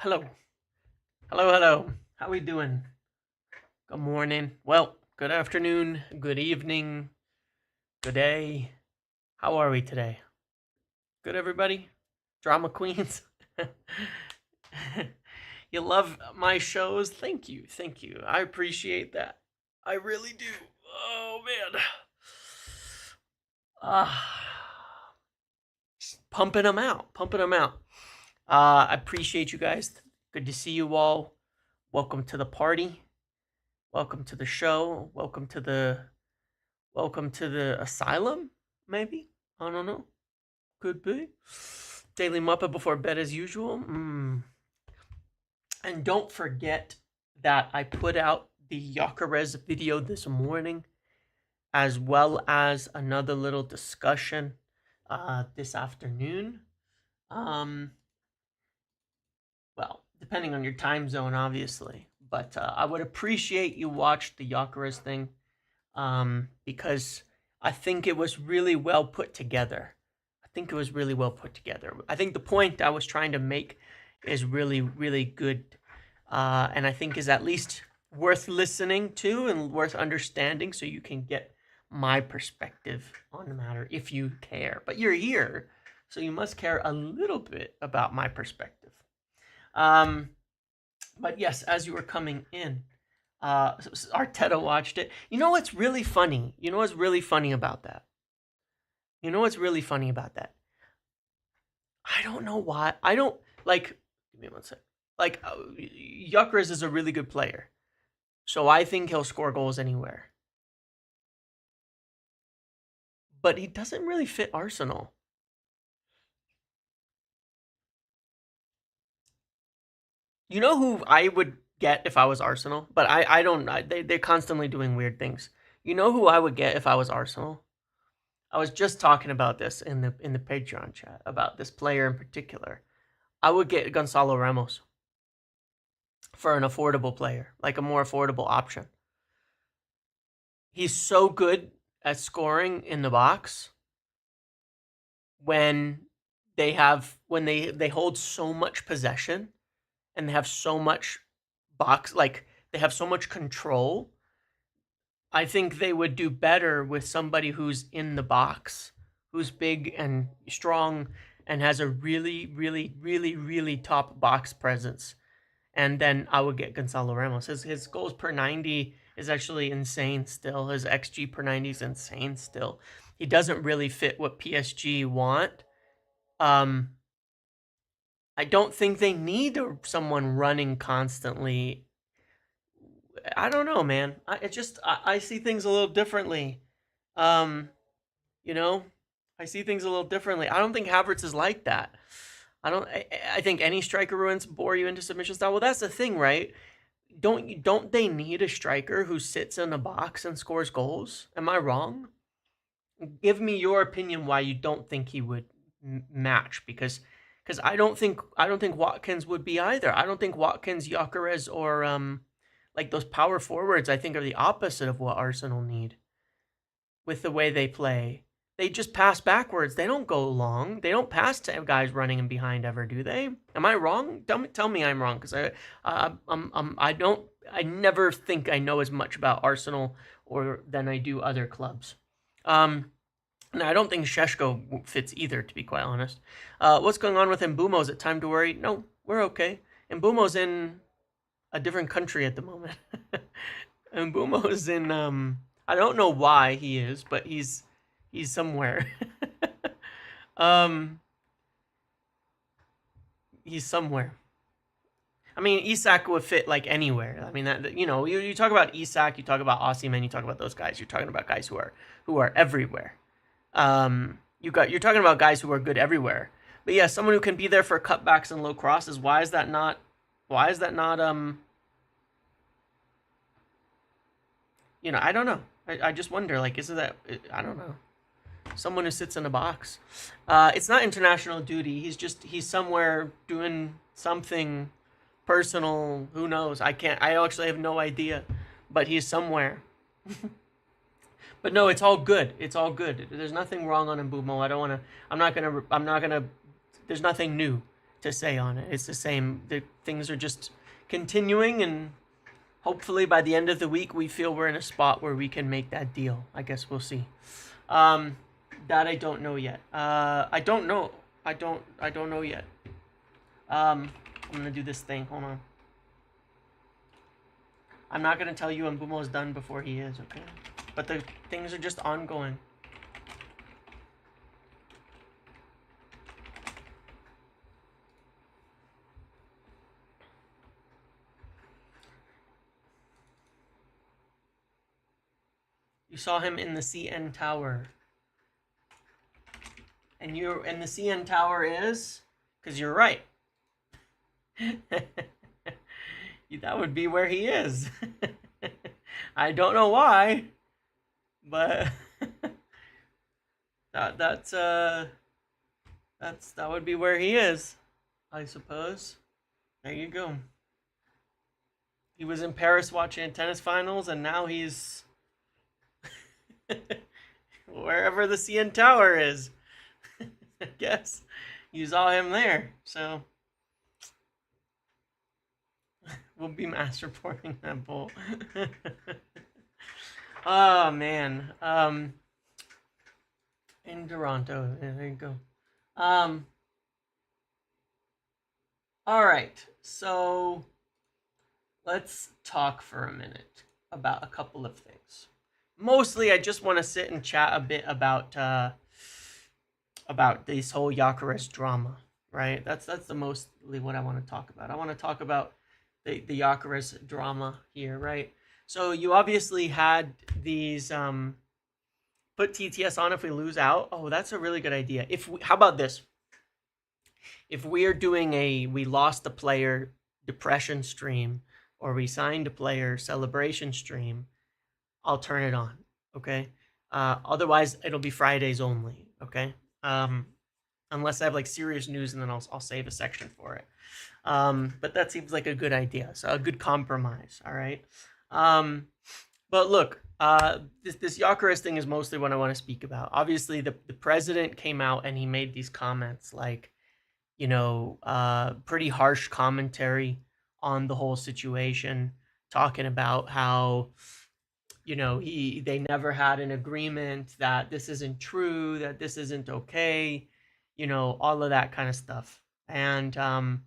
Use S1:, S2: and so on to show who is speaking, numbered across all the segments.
S1: Hello. Hello, hello. How we doing? Good morning. Well, good afternoon, good evening, good day. How are we today? Good, everybody? Drama queens? You love my shows? Thank you. Thank you. I appreciate that. I really do. Oh, man. Pumping them out. Pumping them out. I appreciate you guys. Good to see you all. Welcome to the party. Welcome to the show. Welcome to the asylum, maybe? I don't know. Could be. Daily Muppet before bed as usual. And don't forget that I put out the Gyökeres video this morning, as well as another little discussion this afternoon. Well, depending on your time zone, obviously. But I would appreciate you watch the Gyökeres thing because I think it was really well put together. I think the point I was trying to make is really, really good, and I think is at least worth listening to and worth understanding, so you can get my perspective on the matter if you care. But you're here, so you must care a little bit about my perspective. But yes, as you were coming in, Arteta watched it. You know what's really funny? You know what's really funny about that? I don't know why. I don't like. Give me one sec. Like, Gyökeres is a really good player, so I think he'll score goals anywhere. But he doesn't really fit Arsenal. You know who I would get if I was Arsenal? But I don't. They're constantly doing weird things. You know who I would get if I was Arsenal? I was just talking about this in the Patreon chat about this player in particular. I would get Gonzalo Ramos for an affordable player, like a more affordable option. He's so good at scoring in the box when they hold so much possession and they have so much box, like they have so much control. I think they would do better with somebody who's in the box, who's big and strong and has a really, really, really, really top box presence. And then I would get Gonzalo Ramos. His goals per 90 is actually insane still. His XG per 90 is insane still. He doesn't really fit what PSG want. I don't think they need someone running constantly. I don't know, man. I see things a little differently. Um, you know, I see things a little differently. I don't think Havertz is like that. I think any striker ruins bore you into submission style. Well, that's the thing, right? Don't they need a striker who sits in a box and scores goals? Am I wrong? Give me your opinion why you don't think he would match, because I don't think Watkins would be either. I don't think Watkins, Gyökeres, or like those power forwards, I think, are the opposite of what Arsenal need with the way they play. They just pass backwards. They don't go long. They don't pass to guys running in behind ever, do they? Am I wrong? Tell me I'm wrong, because I never think I know as much about Arsenal or than I do other clubs. No, I don't think Sheshko fits either, to be quite honest. What's going on with Mbeumo? Is it time to worry? No, we're okay. Mbeumo's in a different country at the moment. Mbeumo's in I don't know why he is, but he's somewhere. um he's somewhere. I mean, Isak would fit like anywhere. I mean, that you talk about Isak, you talk about Osimhen, you talk about those guys. You're talking about guys who are everywhere. You're talking about guys who are good everywhere. But yeah, someone who can be there for cutbacks and low crosses. Why is that not? I don't know. I just wonder. Like, isn't that? I don't know. Someone who sits in a box. It's not international duty. He's somewhere doing something personal. Who knows? I can't. I actually have no idea. But he's somewhere. But no, it's all good. It's all good. There's nothing wrong on Mbeumo. I don't want to. I'm not gonna. There's nothing new. to say on it. It's the same. The things are just continuing, and hopefully by the end of the week we feel we're in a spot where we can make that deal. I guess we'll see. That I don't know yet. I don't know. I don't know yet. I'm gonna do this thing. Hold on. I'm not gonna tell you when Mbeumo's done before he is, okay? But the things are just ongoing. You saw him in the CN Tower. And the CN Tower is? Because you're right. That would be where he is. I don't know why, but that would be where he is, I suppose. There you go. He was in Paris watching tennis finals, and now he's wherever the CN Tower is. I guess you saw him there, so we'll be mass reporting that bull. Oh man, in Toronto, there you go. All right, so let's talk for a minute about a couple of things. Mostly, I just want to sit and chat a bit about this whole Gyökeres drama, right? That's the mostly what I want to talk about. I want to talk about the Gyökeres drama here, right? So you obviously had these put TTS on if we lose out. Oh, that's a really good idea. How about this? If we are doing we lost the player depression stream, or we signed a player celebration stream, I'll turn it on, okay? Otherwise, it'll be Fridays only, okay? Unless I have like serious news, and then I'll save a section for it. But that seems like a good idea, so a good compromise, all right? But look, this Gyökeres thing is mostly what I want to speak about. Obviously, the president came out and he made these comments like, pretty harsh commentary on the whole situation, talking about how, they never had an agreement, that this isn't true, that this isn't okay, all of that kind of stuff. And, and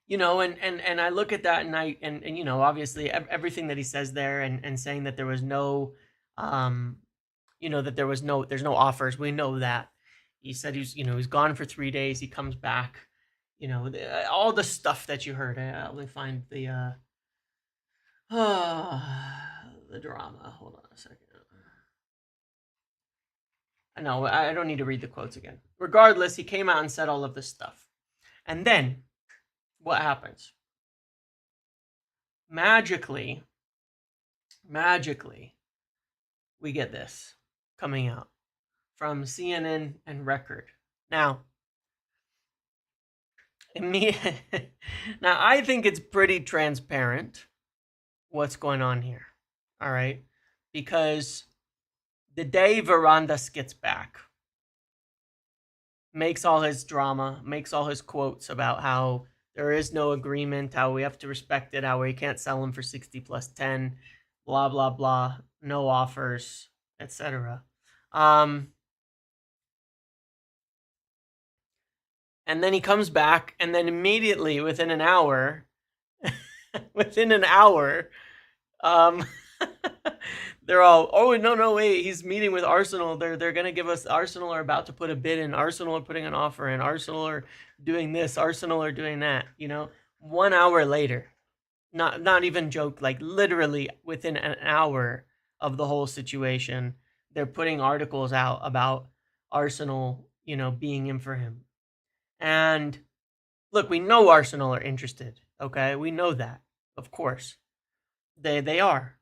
S1: I look at that, and obviously everything that he says there, and saying that there was no, that there's no offers. We know that. He said he's gone for 3 days. He comes back, all the stuff that you heard. Let me find the drama. Hold on a second. No, I don't need to read the quotes again. Regardless, he came out and said all of this stuff. And then, what happens? Magically, we get this coming out from CNN and Record. Now, I think it's pretty transparent what's going on here, all right? Because the day Varandas gets back, makes all his drama, makes all his quotes about how there is no agreement, how we have to respect it, how we can't sell him for 60 plus 10, blah, blah, blah, no offers, etc. And then he comes back, and then immediately within an hour, they're all, oh, no, wait, he's meeting with Arsenal. They're going to give us, Arsenal are about to put a bid in. Arsenal are putting an offer in. Arsenal are doing this. Arsenal are doing that, 1 hour later. Not even joke, like literally within an hour of the whole situation, they're putting articles out about Arsenal, being in for him. And look, we know Arsenal are interested, okay? We know that, of course. They are.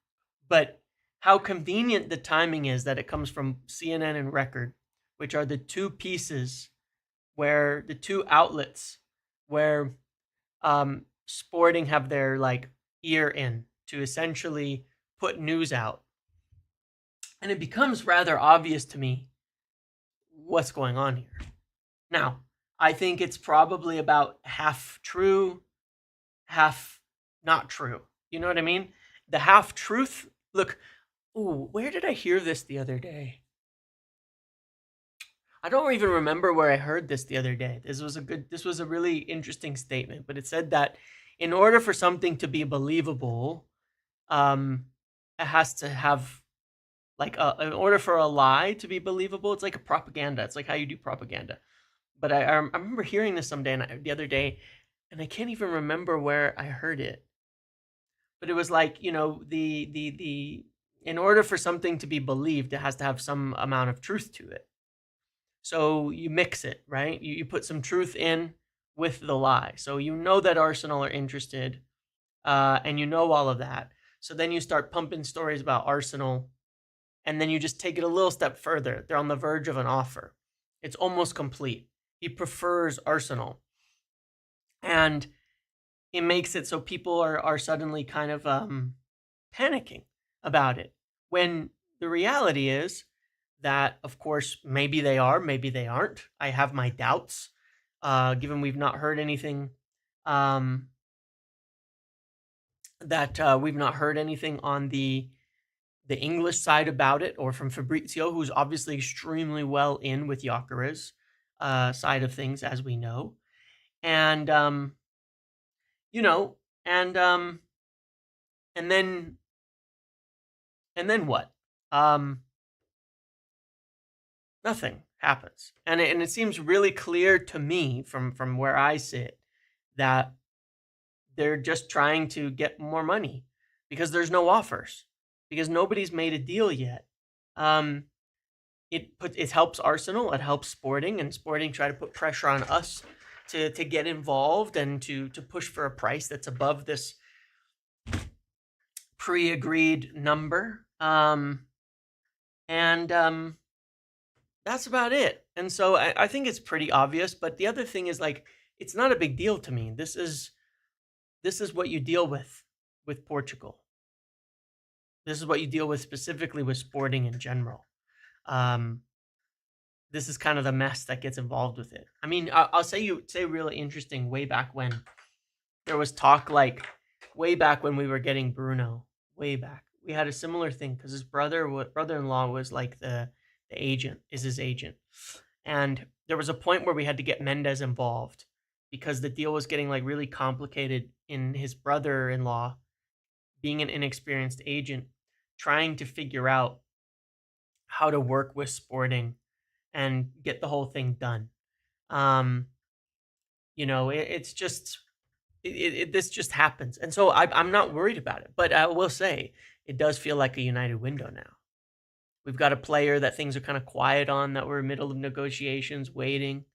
S1: But how convenient the timing is that it comes from CNN and Record, which are the two pieces where the two outlets where Sporting have their ear in to essentially put news out. And it becomes rather obvious to me what's going on here. Now, I think it's probably about half true, half not true. You know what I mean? The half truth. Look, ooh, where did I hear this the other day? I don't even remember where I heard this the other day. This was a really interesting statement, but it said that in order for something to be believable, um, it has to have like in order for a lie to be believable, it's like a propaganda. It's like how you do propaganda. But I remember hearing this someday the other day, and I can't even remember where I heard it. But it was like, you know, the in order for something to be believed, it has to have some amount of truth to it. So you mix it, right? You put some truth in with the lie. So you know that Arsenal are interested, and you know all of that. So then you start pumping stories about Arsenal, and then you just take it a little step further. They're on the verge of an offer. It's almost complete. He prefers Arsenal. And it makes it so people are suddenly kind of panicking about it. When the reality is that, of course, maybe they are, maybe they aren't. I have my doubts, given we've not heard anything. Um, that we've not heard anything on the English side about it, or from Fabrizio, who's obviously extremely well in with Gyökeres side of things, as we know, and you know, and and then what? Um, Nothing happens, and it seems really clear to me from where I sit that they're just trying to get more money because there's no offers, because nobody's made a deal yet. Um, it helps Arsenal, it helps Sporting, and Sporting try to put pressure on us to get involved and to push for a price that's above this pre-agreed number. And That's about it. And so I think it's pretty obvious. But the other thing is, like, it's not a big deal to me. This is what you deal with Portugal. This is what you deal with specifically with Sporting in general. Um, this is kind of the mess that gets involved with it. I mean, I'll say really interesting. Way back when there was talk, like way back when we were getting Bruno, way back, we had a similar thing because his brother-in-law was like the agent, is his agent, and there was a point where we had to get Mendes involved because the deal was getting like really complicated in his brother-in-law being an inexperienced agent, trying to figure out how to work with Sporting and get the whole thing done. Um, it's just this just happens, and so I'm not worried about it. But I will say it does feel like a United window now. We've got a player that things are kind of quiet on, that we're in the middle of negotiations, waiting,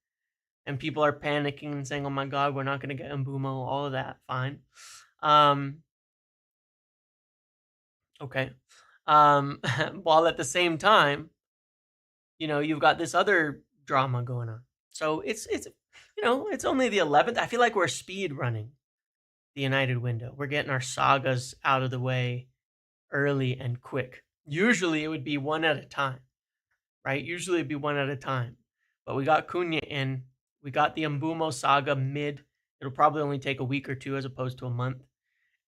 S1: and people are panicking and saying, "Oh my God, we're not going to get Mbeumo." All of that, fine. Um, okay. While at the same time, you've got this other drama going on. So it's only the 11th. I feel like we're speed running the United window. We're getting our sagas out of the way early and quick. Usually it would be one at a time, right? Usually it'd be one at a time. But we got Cunha in. We got the Mbeumo saga mid. It'll probably only take a week or two as opposed to a month.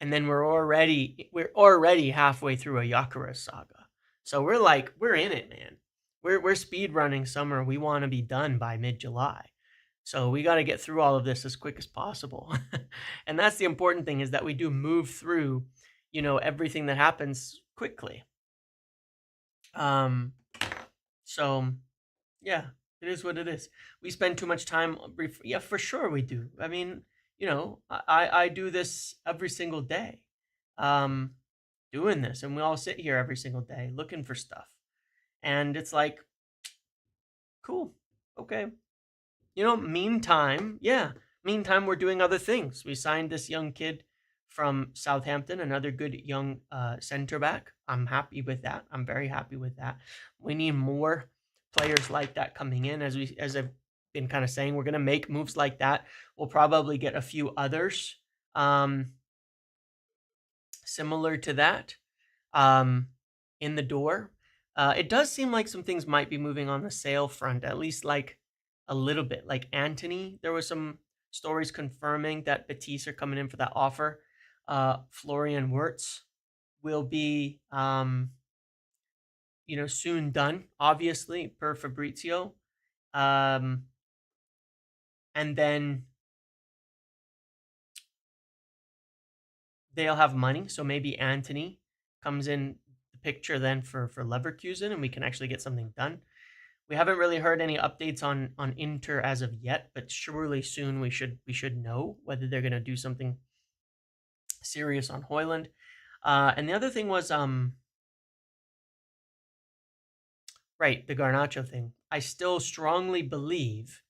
S1: And then we're already halfway through a Gyökeres saga. So we're in it, man. We're speed running summer. We want to be done by mid-July. So we got to get through all of this as quick as possible. And that's the important thing, is that we do move through, everything that happens quickly. Um so yeah, it is what it is. We spend too much time yeah, for sure we do. I mean, I do this every single day. Um Doing this, and we all sit here every single day looking for stuff. And it's like, cool. Okay. Meantime, we're doing other things. We signed this young kid from Southampton, another good young center back. I'm happy with that. I'm very happy with that. We need more players like that coming in. As I've been kind of saying, we're gonna make moves like that. We'll probably get a few others similar to that in the door. It does seem like some things might be moving on the sale front, at least like a little bit. Like Antony, there was some stories confirming that Betis are coming in for that offer. Florian Wirtz will be, soon done, obviously, per Fabrizio. And then they'll have money, so maybe Antony comes in the picture then for Leverkusen, and we can actually get something done. We haven't really heard any updates on Inter as of yet, but surely soon we should know whether they're going to do something serious on Højlund. And the other thing was right, the Garnacho thing. I strongly believe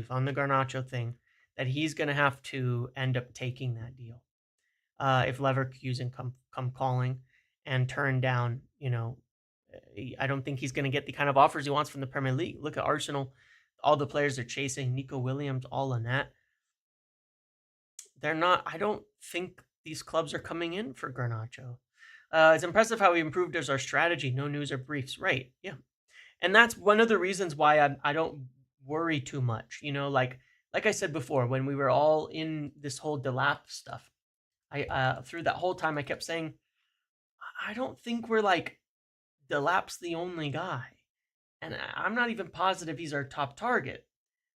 S1: on the Garnacho thing that he's going to have to end up taking that deal. If Leverkusen come calling and turn down, I don't think he's going to get the kind of offers he wants from the Premier League. Look at Arsenal, all the players they're chasing, Nico Williams, all in that. They're not. I don't think these clubs are coming in for Garnacho. It's impressive how we improved as our strategy. No news or briefs. Right. Yeah. And that's one of the reasons why I don't worry too much. Like I said before, when we were all in this whole Delap stuff, I through that whole time I kept saying, I don't think we're like Delap's the only guy. And I'm not even positive he's our top target.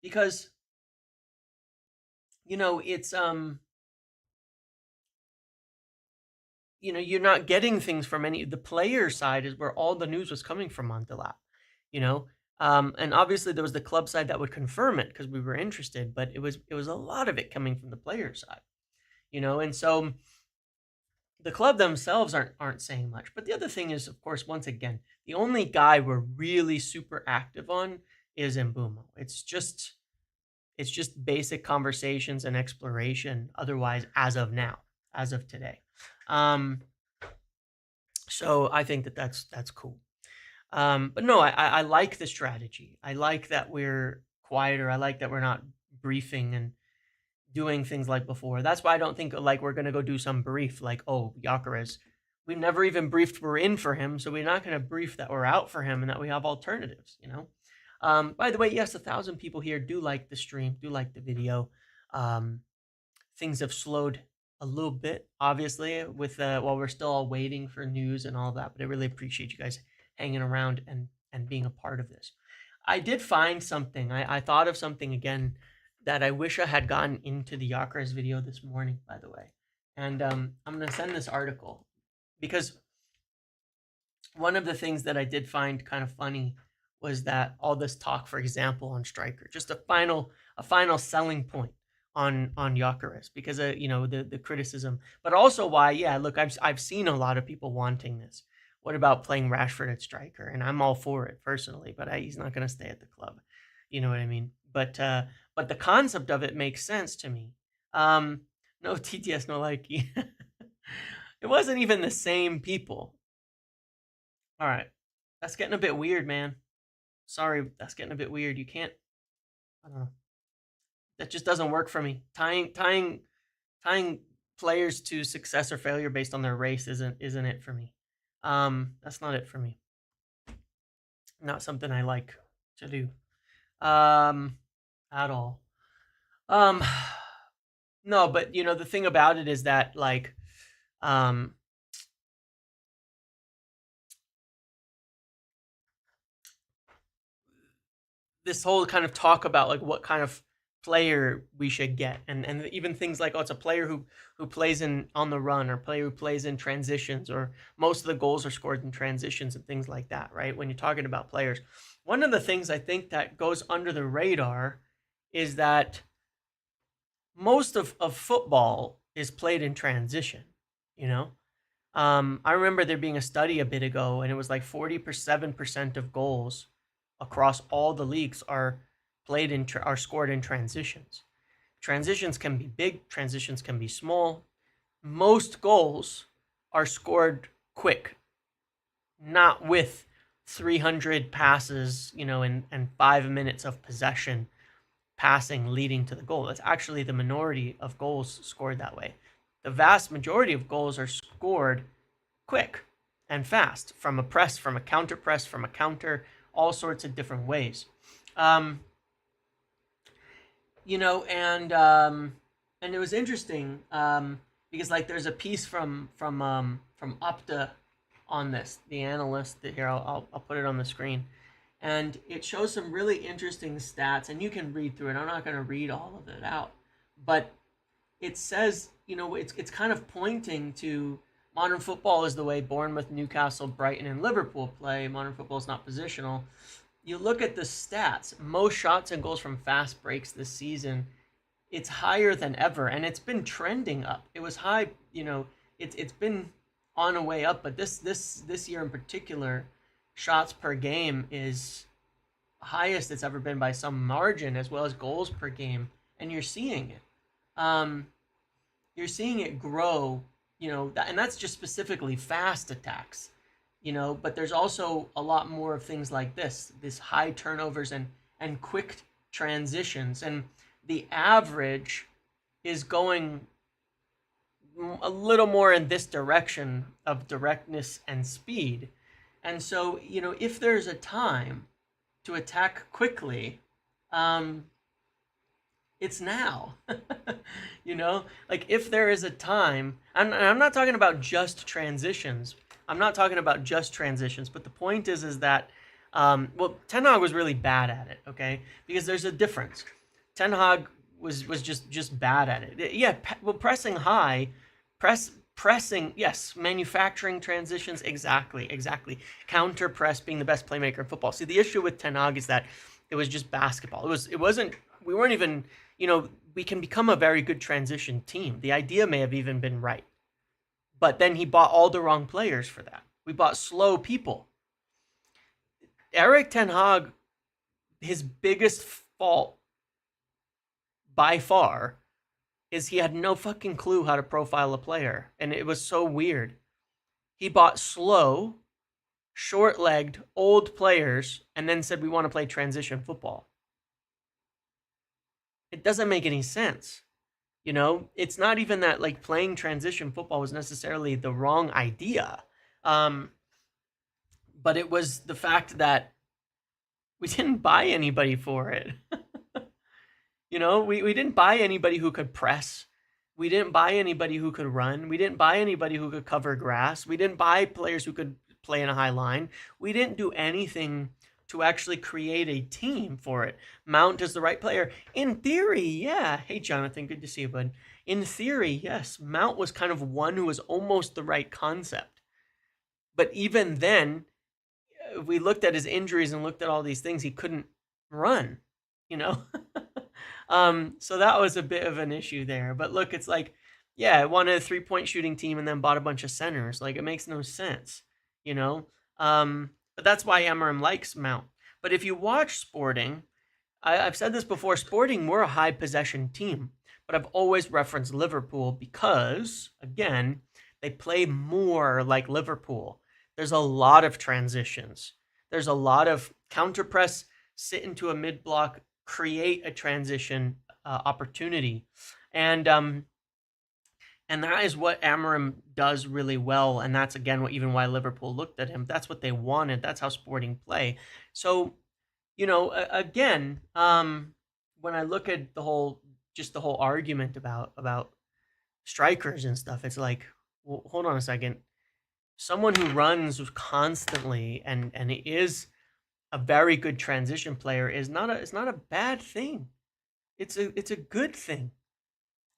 S1: Because it's you're not getting things from any. The player side is where all the news was coming from on Delap. And obviously there was the club side that would confirm it because we were interested, but it was a lot of it coming from the player side. And so the club themselves aren't saying much. But the other thing is, of course, once again, the only guy we're really super active on is Mbeumo. It's just basic conversations and exploration. Otherwise, as of now, as of today, so I think that's cool. But no, I like the strategy. I like that we're quieter. I like that we're not briefing and doing things like before. That's why I don't think like we're gonna go do some brief like, oh, Gyökeres. We've never even briefed we're in for him, so we're not gonna brief that we're out for him and that we have alternatives. By the way, yes, 1,000 people here do like the stream, do like the video. Things have slowed a little bit, obviously, with while we're still all waiting for news and all that. But I really appreciate you guys hanging around and being a part of this. I did find something. I thought of something again that I wish I had gotten into the Gyökeres video this morning, by the way. And I'm going to send this article because one of the things that I did find kind of funny was that all this talk, for example, on Striker, just a final selling point on Gyökeres because the criticism, but also why, yeah, look, I've seen a lot of people wanting this. What about playing Rashford at striker? And I'm all for it personally, but he's not going to stay at the club. You know what I mean? But the concept of it makes sense to me. No TTS, no like. It wasn't even the same people. All right, that's getting a bit weird, man. Sorry, that's getting a bit weird. You can't. I don't know. That just doesn't work for me. Tying players to success or failure based on their race isn't it for me. That's not it for me. Not something I like to do. At all. No, but the thing about it is that like this whole kind of talk about like what kind of player we should get, and even things like, oh, it's a player who plays in on the run, or player who plays in transitions, or most of the goals are scored in transitions and things like that, right? When you're talking about players, one of the things I think that goes under the radar is that most of football is played in transition. I remember there being a study a bit ago, and it was like 47% of goals across all the leagues are scored in transitions. Transitions can be big, transitions can be small. Most goals are scored quick, not with 300 passes, and 5 minutes of possession passing leading to the goal. That's actually the minority of goals scored that way. The vast majority of goals are scored quick and fast from a press, from a counter press, from a counter, all sorts of different ways. Um, and it was interesting because like there's a piece from Opta on this, the analyst. Here, I'll put it on the screen, and it shows some really interesting stats, and you can read through it. I'm not going to read all of it out, but it says, it's kind of pointing to modern football is the way Bournemouth, Newcastle, Brighton, and Liverpool play. Modern football is not positional. You look at the stats, most shots and goals from fast breaks this season, it's higher than ever, and it's been trending up. It was high, it's been on a way up, but this year in particular, shots per game is highest it's ever been by some margin, as well as goals per game, and you're seeing it. Um, you're seeing it grow, and that's just specifically fast attacks, but there's also a lot more of things like this high turnovers and quick transitions, and the average is going a little more in this direction of directness and speed. And so, if there's a time to attack quickly, um, it's now. Like if there is a time, and I'm not talking about just transitions. I'm not talking about just transitions, but the point is that, Ten Hag was really bad at it, okay? Because there's a difference. Ten Hag was just bad at it. Yeah, pressing high, pressing, yes, manufacturing transitions, exactly. Counter press, being the best playmaker in football. See, the issue with Ten Hag is that it was just basketball. It wasn't. We weren't even. We can become a very good transition team. The idea may have even been right, but then he bought all the wrong players for that. We bought slow people. Erik Ten Hag, his biggest fault by far is he had no fucking clue how to profile a player, and it was so weird. He bought slow, short-legged, old players and then said we want to play transition football. It doesn't make any sense. It's not even that like playing transition football was necessarily the wrong idea. But it was the fact that we didn't buy anybody for it. We didn't buy anybody who could press. We didn't buy anybody who could run. We didn't buy anybody who could cover grass. We didn't buy players who could play in a high line. We didn't do anything to actually create a team for it. Mount is the right player. In theory, yeah. Hey, Jonathan, good to see you, bud. In theory, yes, Mount was kind of one who was almost the right concept. But even then, we looked at his injuries and looked at all these things, he couldn't run, So that was a bit of an issue there. But look, it's like, yeah, I wanted a 3-point shooting team and then bought a bunch of centers. Like, it makes no sense, But that's why Amarim likes Mount. But if you watch Sporting, I've said this before, Sporting, we're a high possession team. But I've always referenced Liverpool because, again, they play more like Liverpool. There's a lot of transitions. There's a lot of counter press, sit into a mid block, create a transition opportunity. And that is what Amarim does really well. And that's, again, even why Liverpool looked at him. That's what they wanted. That's how Sporting play. So, again, when I look at the whole argument about strikers and stuff, it's like, well, hold on a second. Someone who runs constantly and is a very good transition player is not a bad thing. It's a good thing.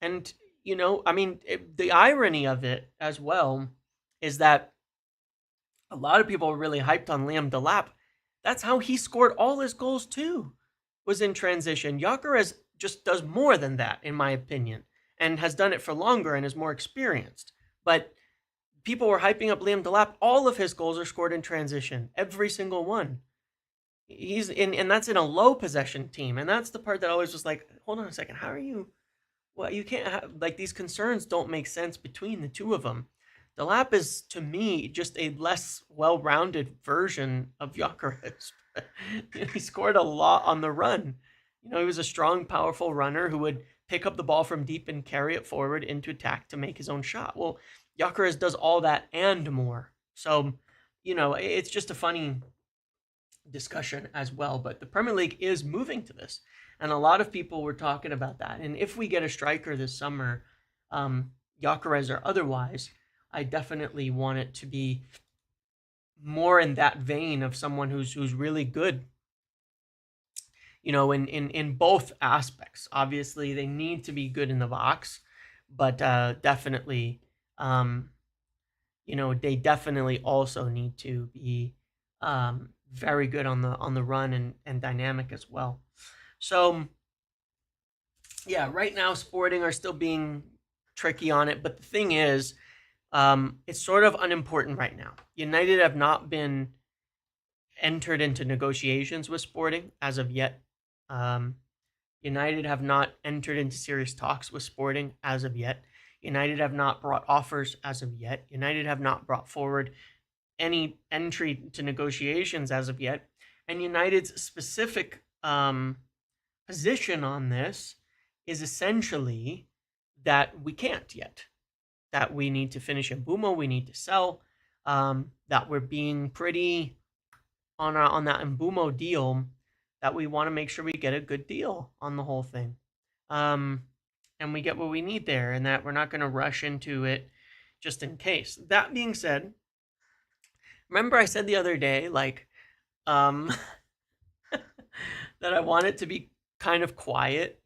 S1: And the irony of it as well is that a lot of people were really hyped on Liam Delap. That's how he scored all his goals too, was in transition. Gyökeres just does more than that, in my opinion, and has done it for longer and is more experienced. But people were hyping up Liam Delap. All of his goals are scored in transition, every single one. He's in, and that's in a low possession team, and that's the part that always was like, hold on a second, how are you? Well, you can't have, like, these concerns don't make sense between the two of them. Delap is, to me, just a less well-rounded version of Gyökeres. He scored a lot on the run. He was a strong, powerful runner who would pick up the ball from deep and carry it forward into attack to make his own shot. Well, Gyökeres does all that and more. So, it's just a funny discussion as well. But the Premier League is moving to this, and a lot of people were talking about that. And if we get a striker this summer, um, Gyökeres or otherwise, I definitely want it to be more in that vein of someone who's really good, in both aspects. Obviously, they need to be good in the box, but definitely, um, they definitely also need to be very good on the run and dynamic as well. So yeah, right now Sporting are still being tricky on it, but the thing is, it's sort of unimportant right now. United have not been entered into negotiations with Sporting as of yet. Um, United have not entered into serious talks with Sporting as of yet. United have not brought offers as of yet. United have not brought forward any entry to negotiations as of yet. And United's specific position on this is essentially that we can't yet, that we need to finish Mbeumo, we need to sell, that we're being pretty on that Mbeumo deal, that we want to make sure we get a good deal on the whole thing. And we get what we need there, and that we're not going to rush into it just in case. That being said, remember I said the other day, like, um, that I want it to be kind of quiet.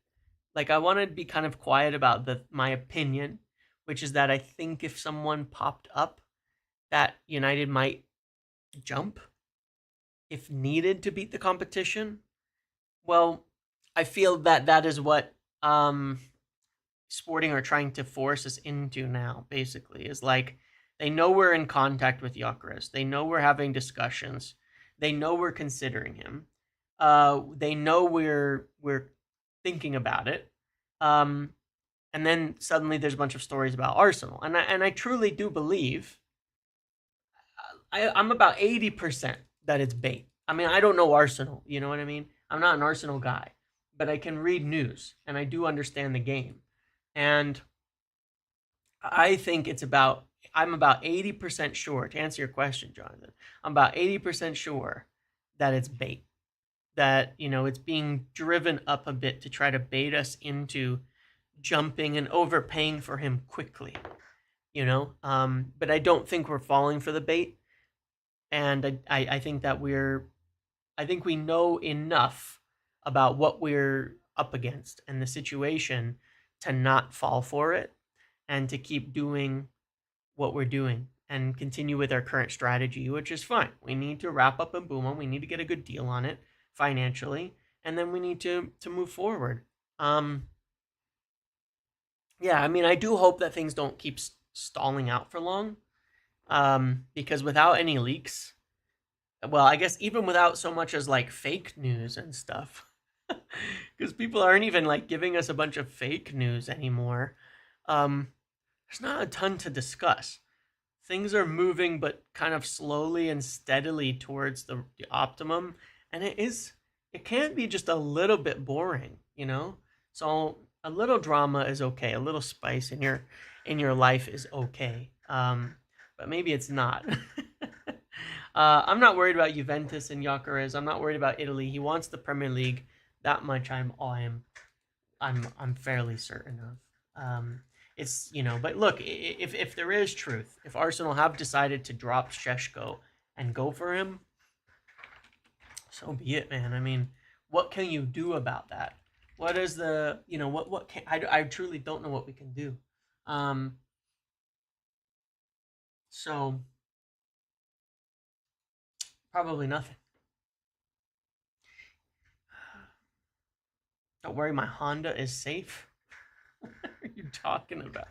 S1: Like, I want to be kind of quiet about my opinion, which is that I think if someone popped up, that United might jump if needed to beat the competition. Well, I feel that that is what Sporting are trying to force us into now, basically, is like they know we're in contact with Gyökeres. They know we're having discussions. They know we're considering him. They know we're thinking about it. And then suddenly there's a bunch of stories about Arsenal. And I truly do believe, I'm about 80% that it's bait. I mean, I don't know Arsenal, you know what I mean? I'm not an Arsenal guy, but I can read news and I do understand the game. And I think I'm about 80% sure, to answer your question, Jonathan, I'm about 80% sure that it's bait. That, it's being driven up a bit to try to bait us into jumping and overpaying for him quickly, But I don't think we're falling for the bait. And I think that I think we know enough about what we're up against and the situation to not fall for it and to keep doing what we're doing and continue with our current strategy, which is fine. We need to wrap up Mbeumo. We need to get a good deal on it financially, and then we need to move forward. Yeah, I mean, I do hope that things don't keep stalling out for long, because without any leaks, well, I guess even without so much as like fake news and stuff, because people aren't even like giving us a bunch of fake news anymore. There's not a ton to discuss. Things are moving, but kind of slowly and steadily towards the optimum, and it can be just a little bit boring, So a little drama is okay. A little spice in your life is okay. But maybe it's not. I'm not worried about Juventus and Gyökeres. I'm not worried about Italy. He wants the Premier League. That much I'm fairly certain of. It's but look, if there is truth, if Arsenal have decided to drop Šeško and go for him, so be it, man. I mean, what can you do about that? What is the what can I truly don't know what we can do. So probably nothing. Don't worry, my Honda is safe. What are you talking about?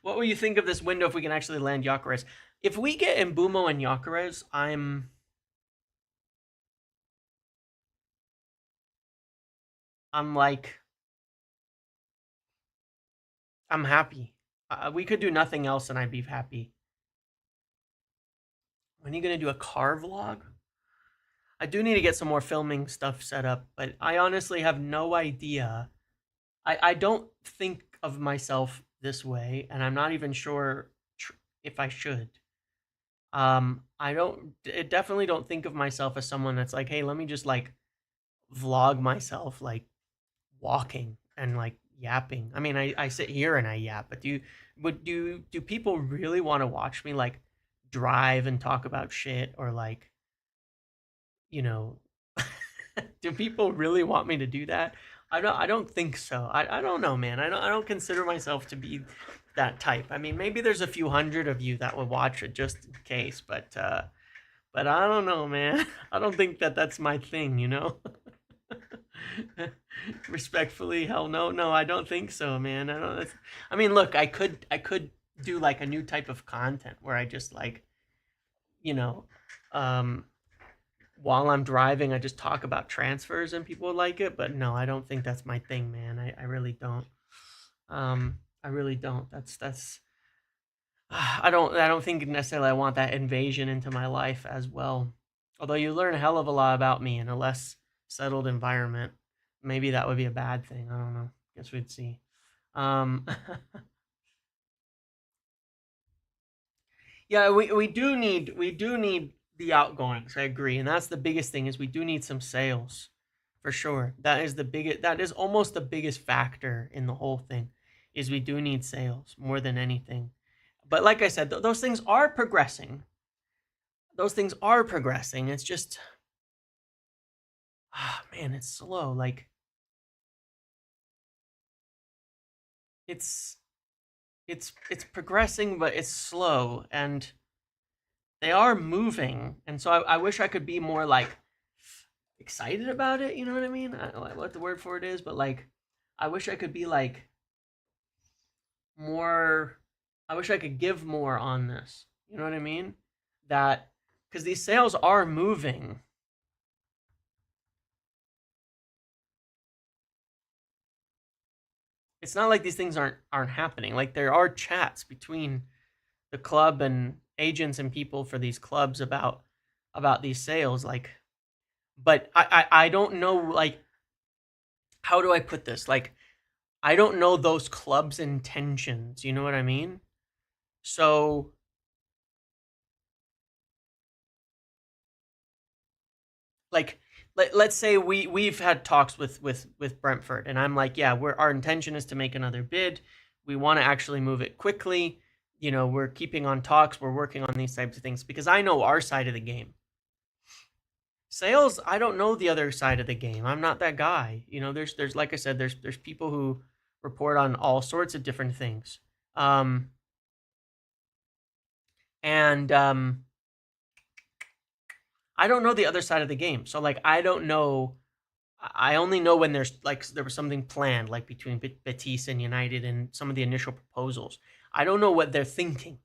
S1: What will you think of this window if we can actually land Gyökeres? If we get Mbeumo and Gyökeres, I'm like, I'm happy. We could do nothing else and I'd be happy. When are you going to do a car vlog? I do need to get some more filming stuff set up, but I honestly have no idea. I don't think of myself this way, and I'm not even sure if I should. I definitely don't think of myself as someone that's like, hey, let me just like vlog myself like walking and like yapping. I mean, I sit here and I yap, but do people really want to watch me like drive and talk about shit or like, you know, do people really want me to do that? I don't think so. I don't know, man. I don't consider myself to be that type. I mean, maybe there's a few hundred of you that would watch it just in case, but I don't know, man. I don't think that that's my thing, you know? Respectfully, hell no, no, I don't think so, man. I don't. I mean, look, I could do like a new type of content where I just like, you know, um, while I'm driving, I just talk about transfers and people like it. But no, I don't think that's my thing, man. I really don't. I really don't. That's. I don't think necessarily I want that invasion into my life as well. Although you learn a hell of a lot about me in a less settled environment. Maybe that would be a bad thing. I don't know. Guess we'd see. Um, yeah, we do need the outgoings. I agree, and that's the biggest thing is we do need some sales, for sure. That is the biggest. That is almost the biggest factor in the whole thing, is we do need sales more than anything. But like I said, those things are progressing. Those things are progressing. It's just, man, it's slow. Like it's it's progressing, but it's slow, and they are moving. And so I wish I could be more like excited about it. You know what I mean? I don't know what the word for it is, but like, I wish I could be like more. I wish I could give more on this. You know what I mean? That because these sales are moving. It's not like these things aren't happening. Like there are chats between the club and agents and people for these clubs about these sales. Like, but I don't know. Like, how do I put this? Like, I don't know those clubs' intentions. You know what I mean? So, like, let's say we've had talks with Brentford, and I'm like, yeah, our intention is to make another bid. We want to actually move it quickly. You know, we're keeping on talks. We're working on these types of things because I know our side of the game. Sales, I don't know the other side of the game. I'm not that guy. You know, there's like I said, there's people who report on all sorts of different things. Um, and I don't know the other side of the game. So like I don't know. I only know when there's like there was something planned, like between Betis and United and some of the initial proposals. I don't know what they're thinking.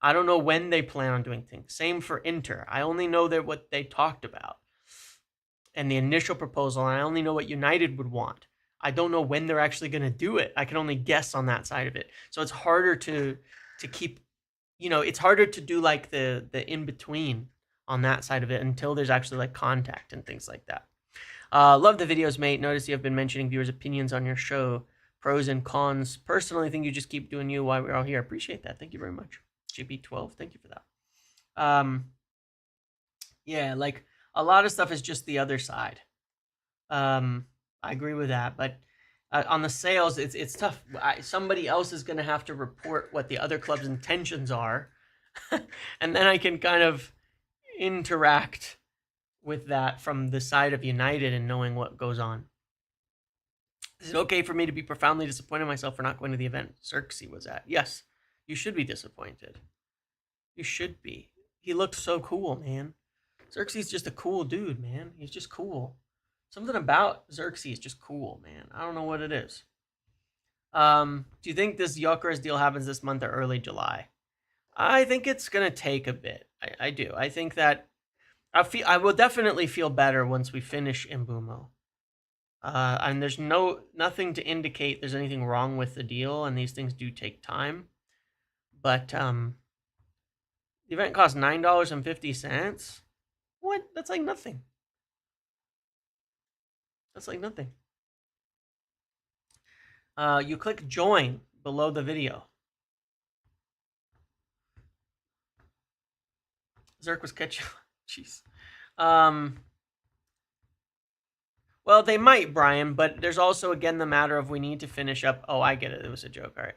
S1: I don't know when they plan on doing things. Same for Inter. I only know that what they talked about and the initial proposal, and I only know what United would want. I don't know when they're actually going to do it. I can only guess on that side of it. So it's harder to keep, it's harder to do like the in between on that side of it until there's actually like contact and things like that. Love the videos, mate. Notice you have been mentioning viewers' opinions on your show, pros and cons. Personally, think you just keep doing you while we're all here. Appreciate that. Thank you very much. JP12, thank you for that. Um, yeah, like a lot of stuff is just the other side. I agree with that, but on the sales, it's tough. Somebody else is going to have to report what the other club's intentions are, and then I can kind of interact with that from the side of United and knowing what goes on. Is it okay for me to be profoundly disappointed in myself for not going to the event Xerxes was at? Yes, you should be disappointed. You should be. He looked so cool, man. Xerxes is just a cool dude, man. He's just cool. Something about Xerxes is just cool, man. I don't know what it is. Do you think this Gyökeres deal happens this month or early July? I think it's gonna take a bit. I do. I think that I will definitely feel better once we finish Mbeumo. And there's nothing to indicate there's anything wrong with the deal, and these things do take time. But the event costs $9.50. What? That's like nothing. That's like nothing. You click join below the video. Zerk was catching. Jeez. Well, they might, Brian, but there's also again the matter of we need to finish up. Oh, I get it. It was a joke. All right.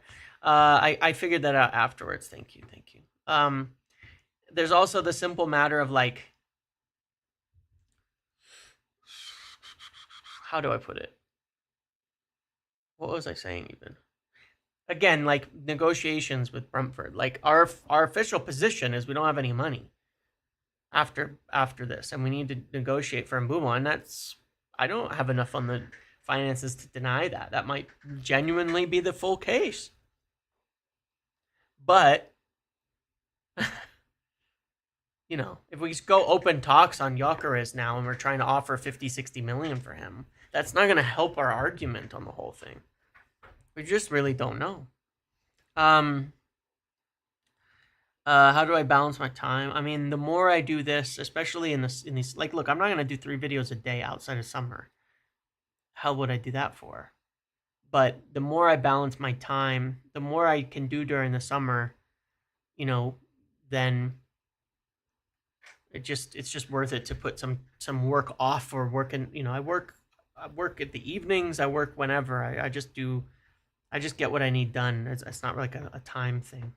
S1: I figured that out afterwards. Thank you. There's also the simple matter of like, how do I put it? What was I saying even? Again, like negotiations with Brentford. Like our official position is we don't have any money after this, and we need to negotiate for Mbeumo, and that's I don't have enough on the finances to deny that. That might genuinely be the full case. But you know, if we just go open talks on Gyökeres now and we're trying to offer 50, 60 million for him, that's not going to help our argument on the whole thing. We just really don't know. How do I balance my time? I mean, the more I do this, especially in these, like, look, I'm not going to do 3 videos a day outside of summer. Hell would I do that for? But the more I balance my time, the more I can do during the summer, you know, then it's just worth it to put some work off or working. You know, I work at the evenings. I work whenever. I just get what I need done. It's not like a time thing.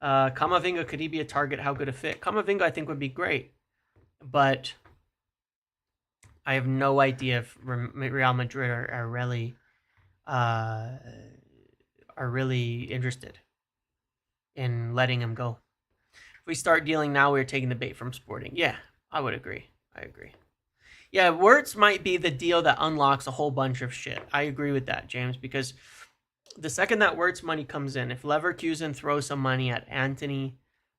S1: Kamavinga, could he be a target? How good a fit? Kamavinga, I think, would be great, but I have no idea if Real Madrid are really interested in letting him go. If we start dealing now, we're taking the bait from Sporting. Yeah, I would agree. I agree. Yeah, Wirtz might be the deal that unlocks a whole bunch of shit. I agree with that, James, because the second that Wirtz money comes in, if Leverkusen throws some money at Antony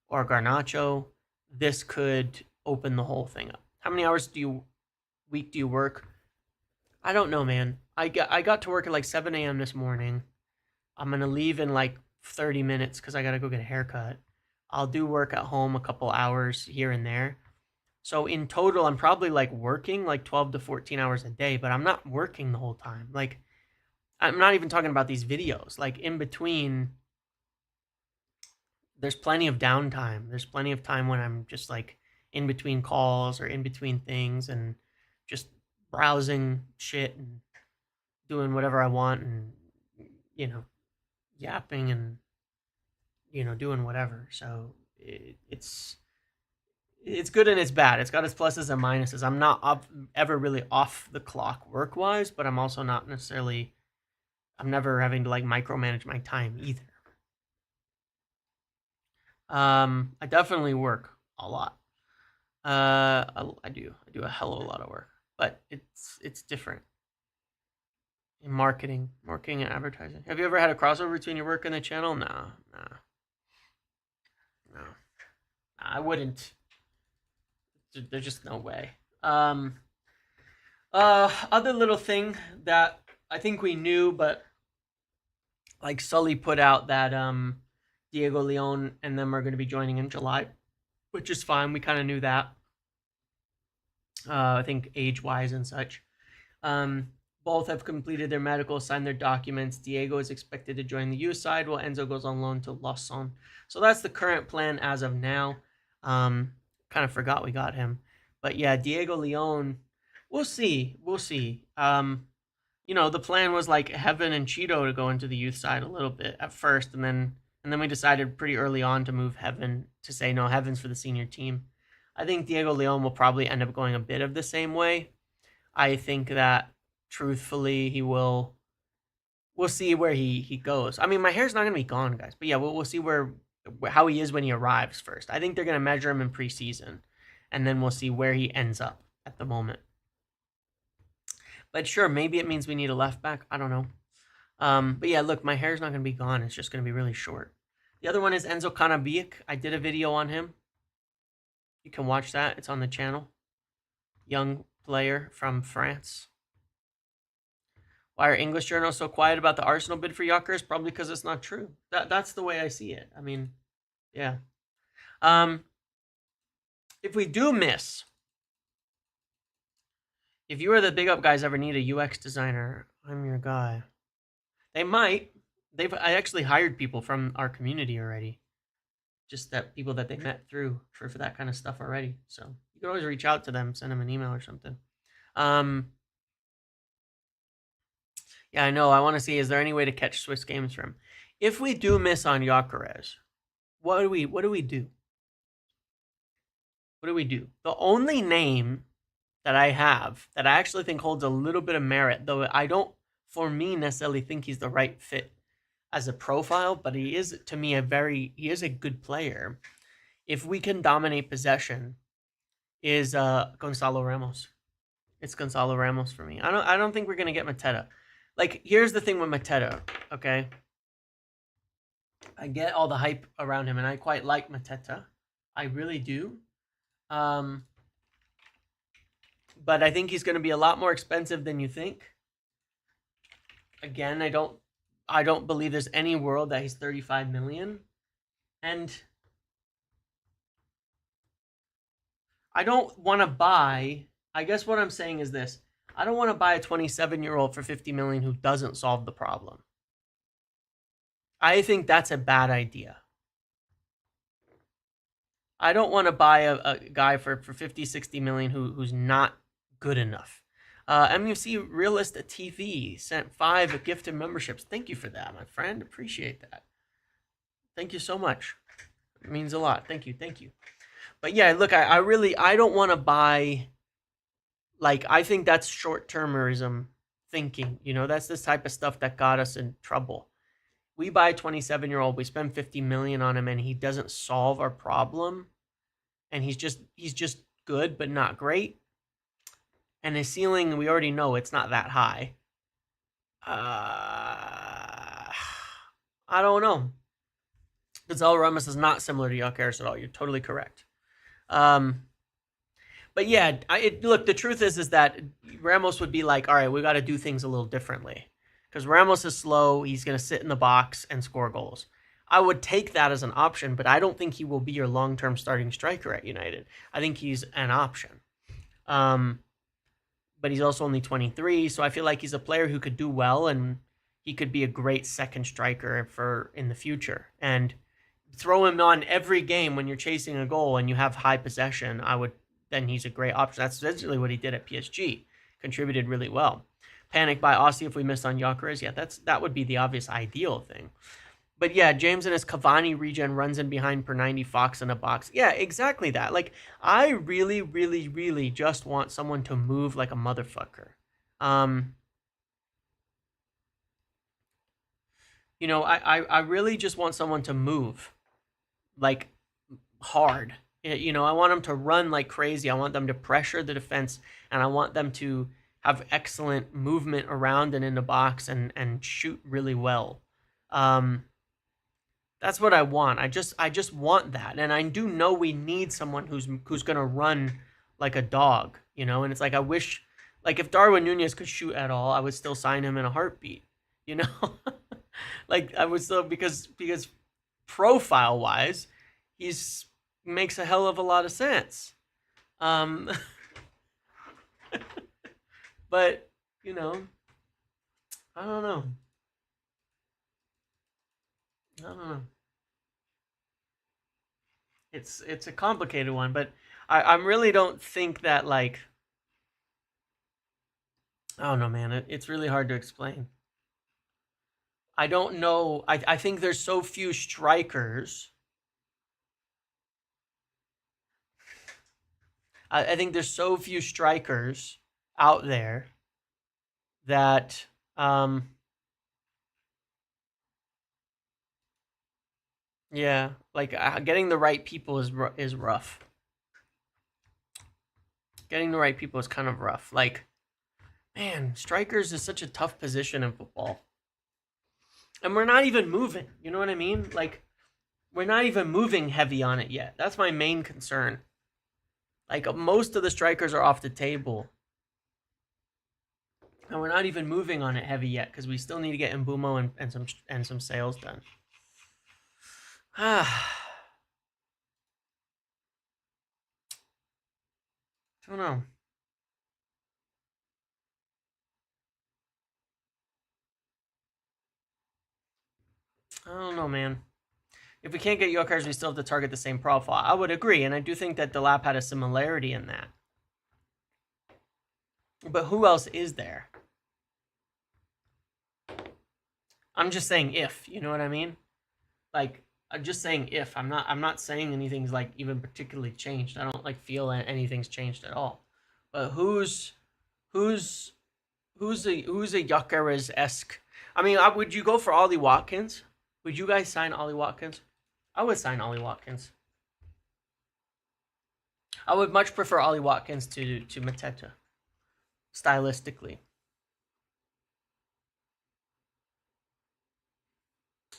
S1: or Garnacho, this could open the whole thing up. How many hours week do you work? I don't know, man. I got to work at like 7 a.m. this morning. I'm going to leave in like 30 minutes because I got to go get a haircut. I'll do work at home a couple hours here and there. So in total, I'm probably like working like 12 to 14 hours a day, but I'm not working the whole time. Like, I'm not even talking about these videos. Like in between, there's plenty of downtime. There's plenty of time when I'm just like in between calls or in between things and just browsing shit and doing whatever I want and, you know, yapping and, you know, doing whatever. So it's good and it's bad. It's got its pluses and minuses. I'm not ever really off the clock work-wise, but I'm also not necessarily... I'm never having to like micromanage my time either. I definitely work a lot. I do a hell of a lot of work, but it's different in marketing and advertising. Have you ever had a crossover between your work and the channel? No. I wouldn't. There's just no way. Other little thing that I think we knew, but like Sully put out that Diego Leon and them are going to be joining in July, which is fine. We kind of knew that. I think age-wise and such. Both have completed their medical, signed their documents. Diego is expected to join the youth side, while Enzo goes on loan to Lausanne. So that's the current plan as of now. Kind of forgot we got him. But yeah, Diego Leon, we'll see. You know, the plan was like Heaven and Cheeto to go into the youth side a little bit at first, and then we decided pretty early on to move Heaven, to say no, Heaven's for the senior team. I think Diego Leon will probably end up going a bit of the same way. I think that truthfully he will. We'll see where he goes. I mean, my hair's not gonna be gone, guys, but yeah, we'll see how he is when he arrives first. I think they're gonna measure him in preseason, and then we'll see where he ends up at the moment. But sure, maybe it means we need a left back. I don't know. But yeah, look, my hair's not going to be gone. It's just going to be really short. The other one is Enzo Canabic. I did a video on him. You can watch that. It's on the channel. Young player from France. Why are English journals so quiet about the Arsenal bid for Gyökeres? Probably because it's not true. That's the way I see it. I mean, yeah. If we do miss... If you or the Big Up guys ever need a UX designer, I'm your guy. They might. I actually hired people from our community already just that people that they met through for that kind of stuff already. So you can always reach out to them, send them an email or something. Yeah, I know. I want to see, is there any way to catch Swiss games from him? If we do miss on Gyökeres, what do we do? What do we do? The only name that I have that I actually think holds a little bit of merit, though I don't, for me, necessarily think he's the right fit as a profile, but he is, to me, he is a good player. If we can dominate possession, is Gonzalo Ramos. It's Gonzalo Ramos for me. I don't think we're gonna get Mateta. Like, here's the thing with Mateta, okay? I get all the hype around him, and I quite like Mateta. I really do. But I think he's going to be a lot more expensive than you think. Again, I don't believe there's any world that he's 35 million. And I don't want to buy, I guess what I'm saying is this. I don't want to buy a 27-year-old for 50 million who doesn't solve the problem. I think that's a bad idea. I don't want to buy a guy for 50, 60 million who's not good enough. MUC Realist TV sent 5 gifted memberships. Thank you for that, my friend. Appreciate that. Thank you so much. It means a lot. Thank you. But yeah, look, I don't want to buy, like, I think that's short-termerism thinking. You know, that's this type of stuff that got us in trouble. We buy a 27-year-old, we spend 50 million on him, and he doesn't solve our problem. And he's just good, but not great. And his ceiling, we already know it's not that high. I don't know. Gonzalo Ramos is not similar to Gyökeres at all. You're totally correct. But yeah, look, the truth is that Ramos would be like, all right, we got to do things a little differently. Because Ramos is slow. He's going to sit in the box and score goals. I would take that as an option, but I don't think he will be your long-term starting striker at United. I think he's an option. But he's also only 23, so I feel like he's a player who could do well, and he could be a great second striker for in the future. And throw him on every game when you're chasing a goal and you have high possession. Then he's a great option. That's essentially what he did at PSG. Contributed really well. Panic by Aussie if we missed on Gyökeres. Yeah, that would be the obvious ideal thing. But yeah, James and his Cavani regen runs in behind per 90, Fox in a box. Yeah, exactly that. Like, I really, really, really just want someone to move like a motherfucker. You know, I really just want someone to move like hard. You know, I want them to run like crazy. I want them to pressure the defense, and I want them to have excellent movement around and in the box and shoot really well. That's what I want. I just want that, and I do know we need someone who's gonna run like a dog, you know. And it's like I wish, like if Darwin Nunez could shoot at all, I would still sign him in a heartbeat, you know. Like I would still because profile wise, he's makes a hell of a lot of sense. But you know, I don't know. I don't know. It's a complicated one, but I really don't think that, like, I don't know, man. It's really hard to explain. I don't know. I think there's so few strikers. I think there's so few strikers out there that yeah, like getting the right people is rough. Getting the right people is kind of rough. Like, man, strikers is such a tough position in football. And we're not even moving. You know what I mean? Like, we're not even moving heavy on it yet. That's my main concern. Like, most of the strikers are off the table. And we're not even moving on it heavy yet because we still need to get Mbeumo and some sales done. Ah. I don't know. I don't know, man. If we can't get Gyökeres, we still have to target the same profile. I would agree, and I do think that Delap had a similarity in that. But who else is there? I'm just saying if, you know what I mean? Like, I'm just saying if. I'm not saying anything's like even particularly changed. I don't like feel that anything's changed at all. But who's who's a Gyökeres-esque? I mean, would you go for Ollie Watkins? Would you guys sign Ollie Watkins? I would sign Ollie Watkins. I would much prefer Ollie Watkins to Mateta, stylistically.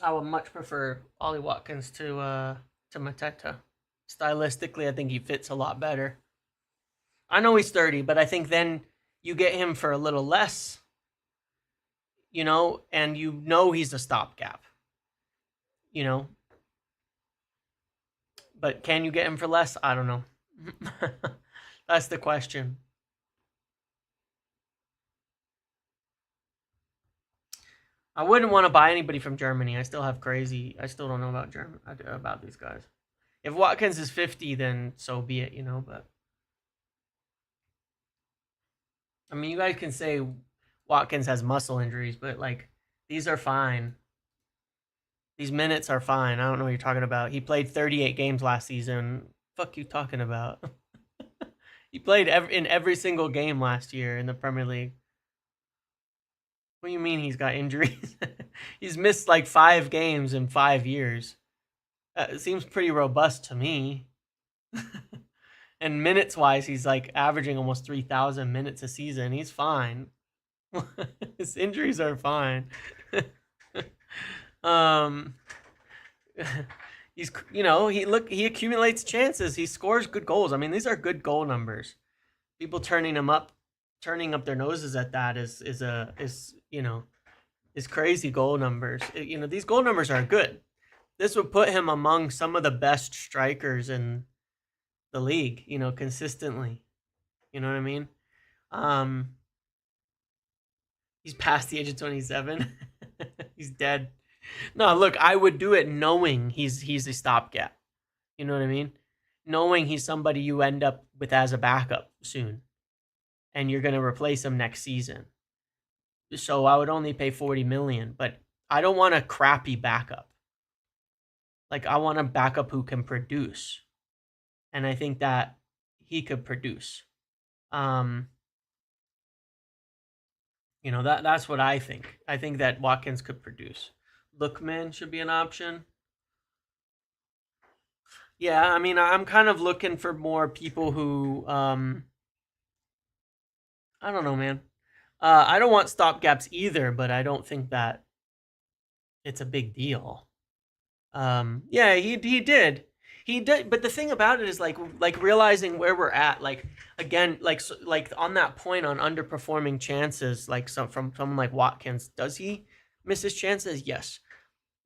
S1: I would much prefer Ollie Watkins to Mateta. Stylistically, I think he fits a lot better. I know he's 30, but I think then you get him for a little less, you know, and you know he's a stopgap, you know. But can you get him for less? I don't know. That's the question. I wouldn't want to buy anybody from Germany. I still don't know about these guys. If Watkins is 50, then so be it, you know, but I mean, you guys can say Watkins has muscle injuries, but like these are fine. These minutes are fine. I don't know what you're talking about. He played 38 games last season. Fuck you talking about? He played in every single game last year in the Premier League. What do you mean he's got injuries? He's missed like 5 games in 5 years. It seems pretty robust to me. And minutes wise, he's like averaging almost 3,000 minutes a season. He's fine. His injuries are fine. um, he's he accumulates chances. He scores good goals. I mean, these are good goal numbers. People turning up their noses at that is crazy goal numbers. These goal numbers are good. This would put him among some of the best strikers in the league, consistently. You know what I mean? He's past the age of 27. He's dead. No, look, I would do it knowing he's a stopgap. You know what I mean? Knowing he's somebody you end up with as a backup soon, and you're going to replace him next season. So I would only pay 40 million, but I don't want a crappy backup. Like, I want a backup who can produce. And I think that he could produce. That's what I think. I think that Watkins could produce. Lookman should be an option. Yeah, I mean, I'm kind of looking for more people who, I don't know, man. I don't want stopgaps either, but I don't think that it's a big deal. Yeah, he did. He did, but the thing about it is like realizing where we're at. Like again, like on that point on underperforming chances, like from someone like Watkins, does he miss his chances? Yes,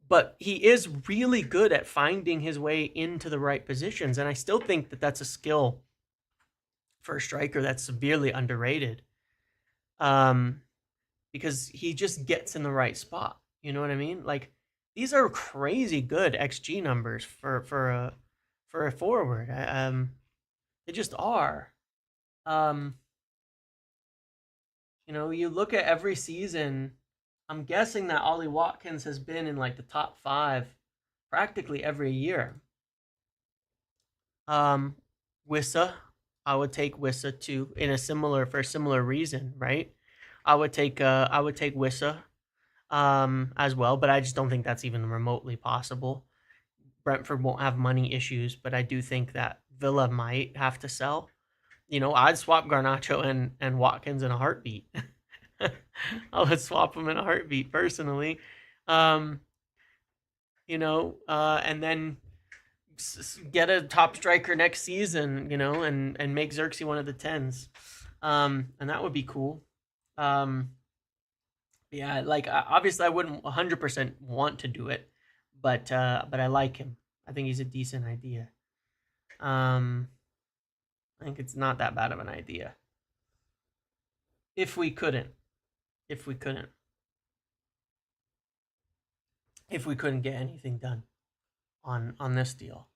S1: but he is really good at finding his way into the right positions, and I still think that that's a skill for a striker that's severely underrated. Because he just gets in the right spot. You know what I mean? Like these are crazy good XG numbers for a forward. They just are. You look at every season. I'm guessing that Ollie Watkins has been in like the top 5 practically every year. Wissa, I would take Wissa too for a similar reason, right? I would take Wissa as well, but I just don't think that's even remotely possible. Brentford won't have money issues, but I do think that Villa might have to sell. I'd swap Garnacho and Watkins in a heartbeat. I would swap them in a heartbeat personally. And then get a top striker next season, and make Xerxes one of the 10s. And that would be cool. Yeah, like obviously I wouldn't 100% want to do it, but I like him. I think he's a decent idea. I think it's not that bad of an idea. If we couldn't get anything done on this deal.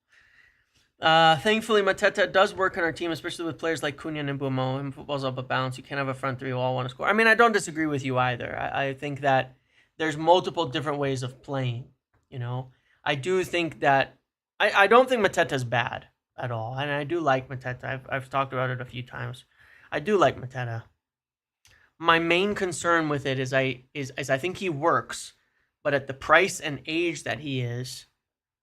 S1: Thankfully, Mateta does work on our team, especially with players like Cunha and Mbeumo. And football's all about balance. You can't have a front three who all want to score. I mean, I don't disagree with you either. I think that there's multiple different ways of playing. You know, I do think that I don't think Mateta's bad at all, and I do like Mateta. I've talked about it a few times. I do like Mateta. My main concern with it is I think he works, but at the price and age that he is,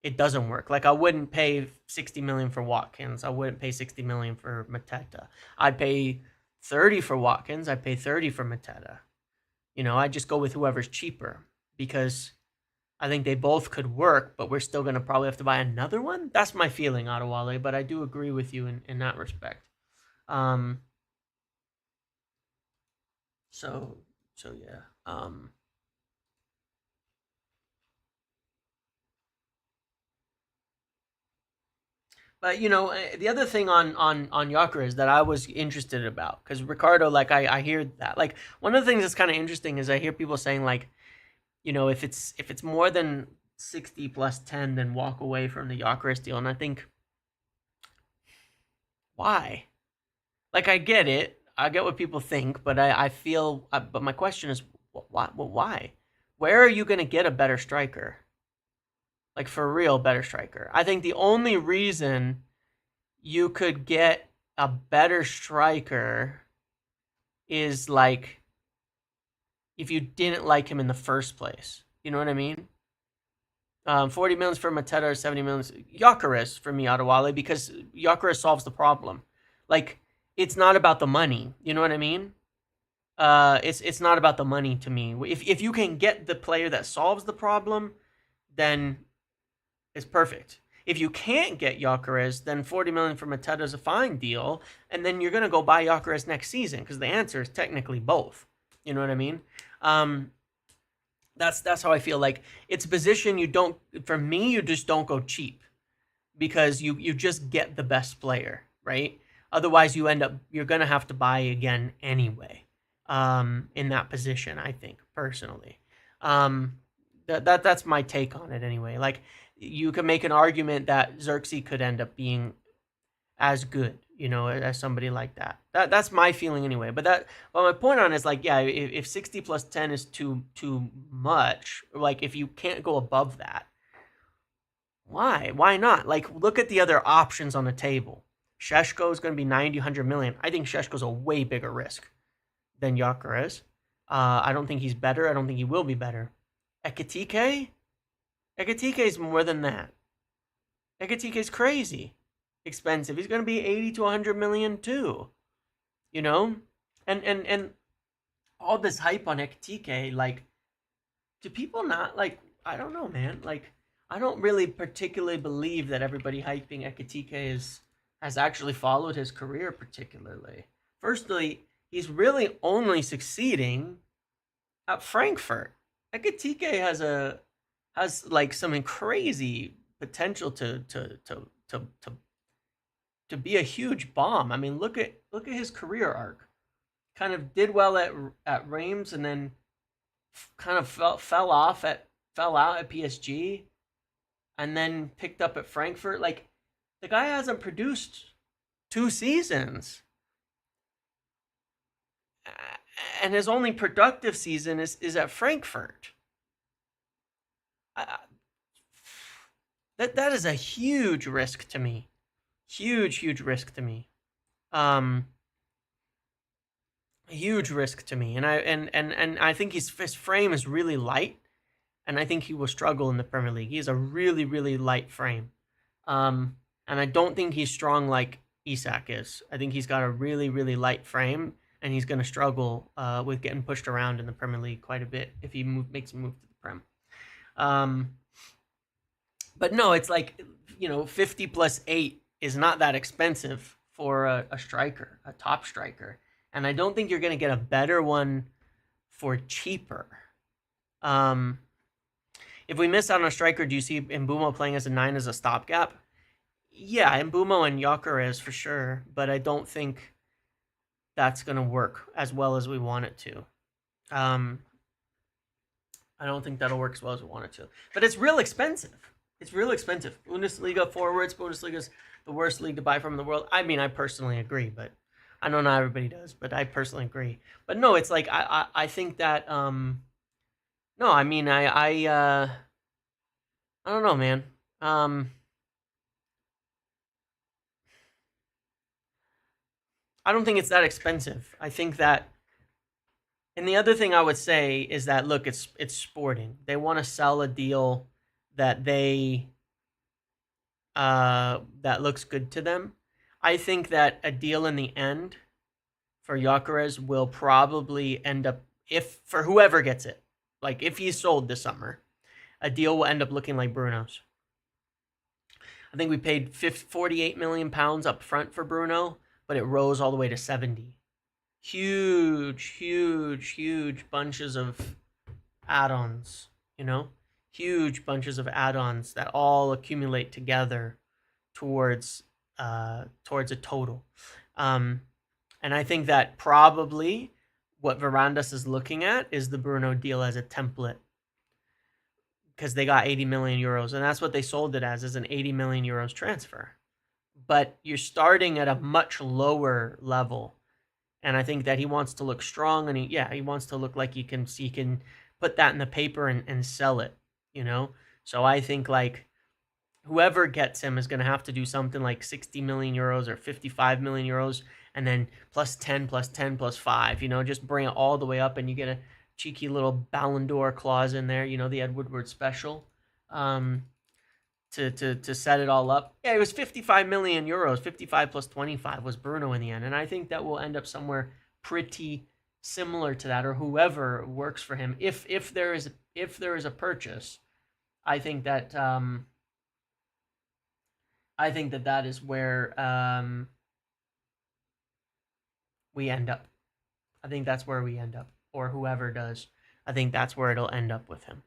S1: it doesn't work. Like I wouldn't pay 60 million for Watkins. I wouldn't pay 60 million for Mateta. I'd pay 30 for Watkins. I'd pay 30 for Mateta. You know, I'd just go with whoever's cheaper because I think they both could work, but we're still going to probably have to buy another one. That's my feeling, Adewale, but I do agree with you in that respect. Um, so yeah. But you know, the other thing on Gyökeres that I was interested about, because Ricardo, like I hear that, like one of the things that's kind of interesting is I hear people saying like, you know, if it's more than 60 plus 10, then walk away from the Gyökeres deal, and I think why? Like I get it, I get what people think, but I feel, but my question is why? Why? Where are you going to get a better striker? Like for real, better striker. I think the only reason you could get a better striker is like if you didn't like him in the first place. You know what I mean? 40 millions for Mateta or 70 millions. Gyökeres for me, Adewale, because Gyökeres solves the problem. Like, it's not about the money. You know what I mean? It's not about the money to me. If you can get the player that solves the problem, then it's perfect. If you can't get Gyökeres, then 40 million for Mateta is a fine deal, and then you're gonna go buy Gyökeres next season because the answer is technically both. You know what I mean? That's how I feel. Like it's a position you don't. For me, you just don't go cheap because you just get the best player, right? Otherwise, you're gonna have to buy again anyway. In that position, I think personally. That's my take on it anyway. Like you can make an argument that Xerxes could end up being as good, you know, as somebody like that. That's my feeling anyway. But my point on it is like, yeah, if 60 plus 10 is too much, like if you can't go above that, why? Why not? Like look at the other options on the table. Šeško is going to be 90, 100 million. I think Šeško's a way bigger risk than Gyökeres. I don't think he's better. I don't think he will be better. Ekitike is more than that. Ekitike is crazy expensive. He's going to be 80 to 100 million too. You know? And all this hype on Ekitike, like, do people not, like, I don't know, man. Like, I don't really particularly believe that everybody hyping Ekitike has actually followed his career particularly. Firstly, he's really only succeeding at Frankfurt. Ekitike has like some crazy potential to be a huge bomb. I mean, look at his career arc. Kind of did well at Reims and then kind of fell out at PSG and then picked up at Frankfurt. Like the guy hasn't produced 2 seasons. And his only productive season is at Frankfurt. That is a huge risk to me. Huge risk to me. Huge risk to me. And I think his frame is really light, and I think he will struggle in the Premier League. He has a really light frame. And I don't think he's strong like Isak is. I think he's got a really light frame, and he's going to struggle with getting pushed around in the Premier League quite a bit if he makes a move to the Prem. But no, it's like, you know, 50 plus 8 is not that expensive for a striker, a top striker. And I don't think you're going to get a better one for cheaper. If we miss out on a striker, do you see Mbeumo playing as a 9 as a stopgap? Yeah, Mbeumo and Gyökeres for sure, but I don't think that's going to work as well as we want it to. I don't think that'll work as well as we want it to. But it's real expensive. It's real expensive. Bundesliga forwards, Bundesliga's the worst league to buy from in the world. I mean, I personally agree, but I know not everybody does, but I personally agree. But no, it's like I think that no, I mean I don't know, man. Um I don't think it's that expensive. I think that, and the other thing I would say is that look, it's sporting. They want to sell a deal that they that looks good to them. I think that a deal in the end for Gyökeres will probably end up, if for whoever gets it, like if he's sold this summer, a deal will end up looking like Bruno's. I think we paid 48 million pounds up front for Bruno, but it rose all the way to 70. Huge, huge, huge bunches of add-ons, you know? Huge bunches of add-ons that all accumulate together towards towards a total. Um, and I think that probably what Verandas is looking at is the Bruno deal as a template, because they got 80 million euros, and that's what they sold it as an 80 million euros transfer. But you're starting at a much lower level, and I think that he wants to look strong, and he wants to look like he can put that in the paper and sell it, you know. So I think like whoever gets him is going to have to do something like 60 million euros or 55 million euros, and then plus 10 plus 10 plus 5, you know, just bring it all the way up, and you get a cheeky little Ballon d'Or clause in there, you know, the Ed Woodward special, um, to set it all up. Yeah, it was 55 million euros. 55 plus 25 was Bruno in the end, and I think that will end up somewhere pretty similar to that, or whoever works for him. If there is a purchase, I think that that is where we end up. I think that's where we end up, or whoever does. I think that's where it'll end up with him.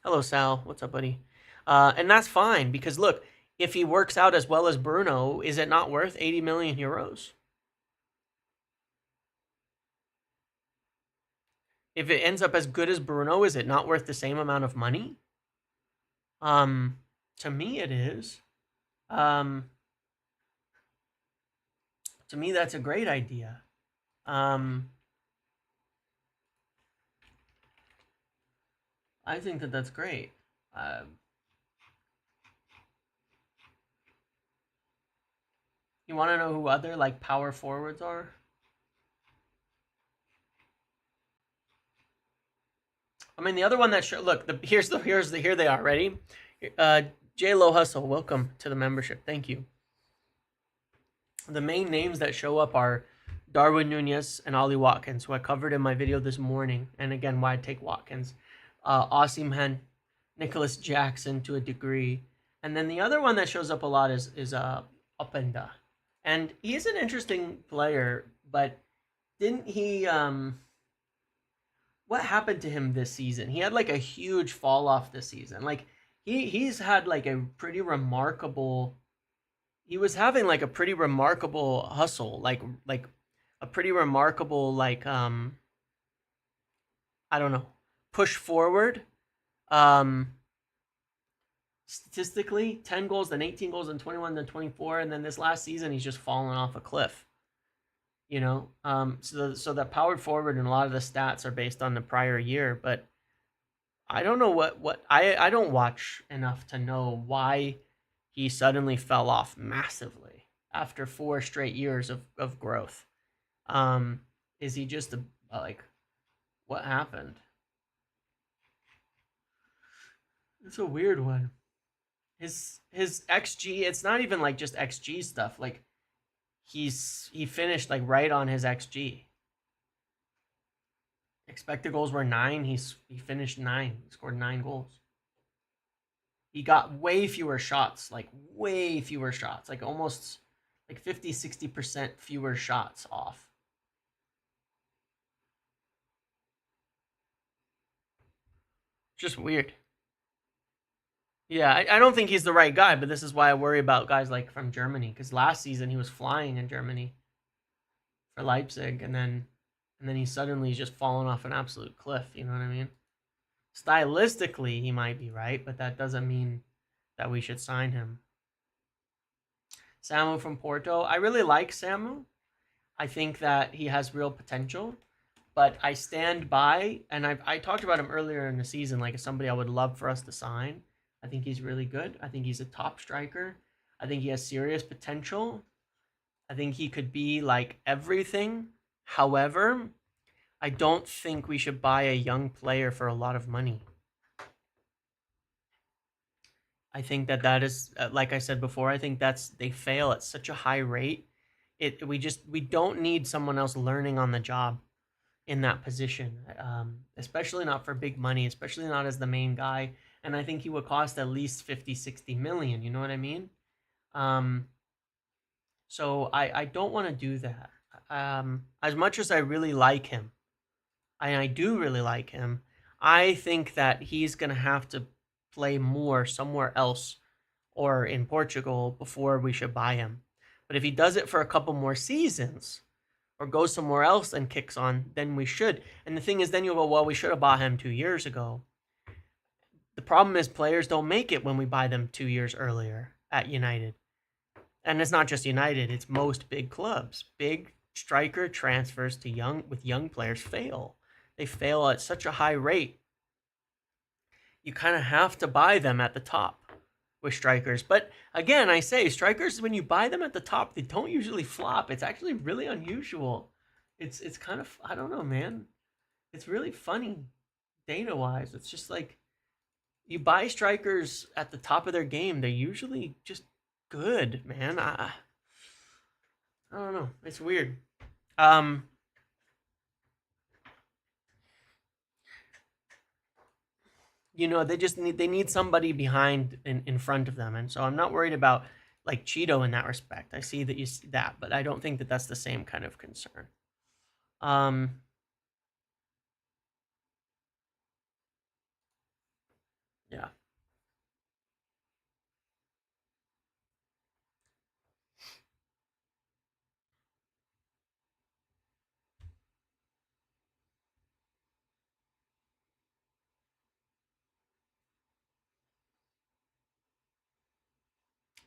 S1: Hello, Sal. What's up, buddy? And that's fine, because look, if he works out as well as Bruno, is it not worth 80 million euros? If it ends up as good as Bruno, is it not worth the same amount of money? To me, it is. To me, that's a great idea. I think that that's great. You want to know who other like power forwards are? I mean, the other one that look, here they are. Ready? J Lo Hustle, welcome to the membership. Thank you. The main names that show up are Darwin Nunez and Ollie Watkins, who I covered in my video this morning. And again, why I take Watkins. Osimhen, Nicholas Jackson to a degree. And then the other one that shows up a lot is Openda. And he's an interesting player, but didn't he what happened to him this season? He had like a huge fall off this season. Like he's had like a pretty remarkable, he was having like a pretty remarkable hustle, like a pretty remarkable like I don't know, push forward. Statistically, 10 goals, then 18 goals, then 21, then 24, and then this last season he's just fallen off a cliff. You know, so that powered forward and a lot of the stats are based on the prior year, but I don't know what I don't watch enough to know why he suddenly fell off massively after 4 straight years of growth. Is he just like, what happened? It's a weird one. His XG, it's not even like just XG stuff. Like he finished like right on his XG. Expected goals were 9. He finished 9. He scored 9 goals. He got way fewer shots, like way fewer shots, like almost like 50-60% fewer shots off. Just weird. Yeah, I don't think he's the right guy, but this is why I worry about guys like from Germany, because last season he was flying in Germany for Leipzig, and then he's suddenly just fallen off an absolute cliff. You know what I mean? Stylistically, he might be right, but that doesn't mean that we should sign him. Samu from Porto. I really like Samu. I think that he has real potential, but I stand by, and I talked about him earlier in the season, like somebody I would love for us to sign. I think he's really good. I think he's a top striker. I think he has serious potential. I think he could be like everything. However, I don't think we should buy a young player for a lot of money. I think that is like I said before. I think they fail at such a high rate. We don't need someone else learning on the job in that position, especially not for big money, especially not as the main guy. And I think he would cost at least 50, 60 million. You know what I mean? Um, so I don't want to do that. As much as I really like him, and I do really like him, I think that he's going to have to play more somewhere else or in Portugal before we should buy him. But if he does it for a couple more seasons or goes somewhere else and kicks on, then we should. And the thing is, then you'll go, well, we should have bought him 2 years ago. The problem is players don't make it when we buy them 2 years earlier at United. And it's not just United, it's most big clubs. Big striker transfers to young players fail. They fail at such a high rate. You kind of have to buy them at the top with strikers. But again, I say strikers, when you buy them at the top, they don't usually flop. It's actually really unusual. It's kind of, I don't know, man. It's really funny data wise. It's just like you buy strikers at the top of their game, they're usually just good, man. I don't know. It's weird. They need somebody behind in front of them, and so I'm not worried about like Cheeto in that respect. I see that you see that, but I don't think that that's the same kind of concern. Um, yeah.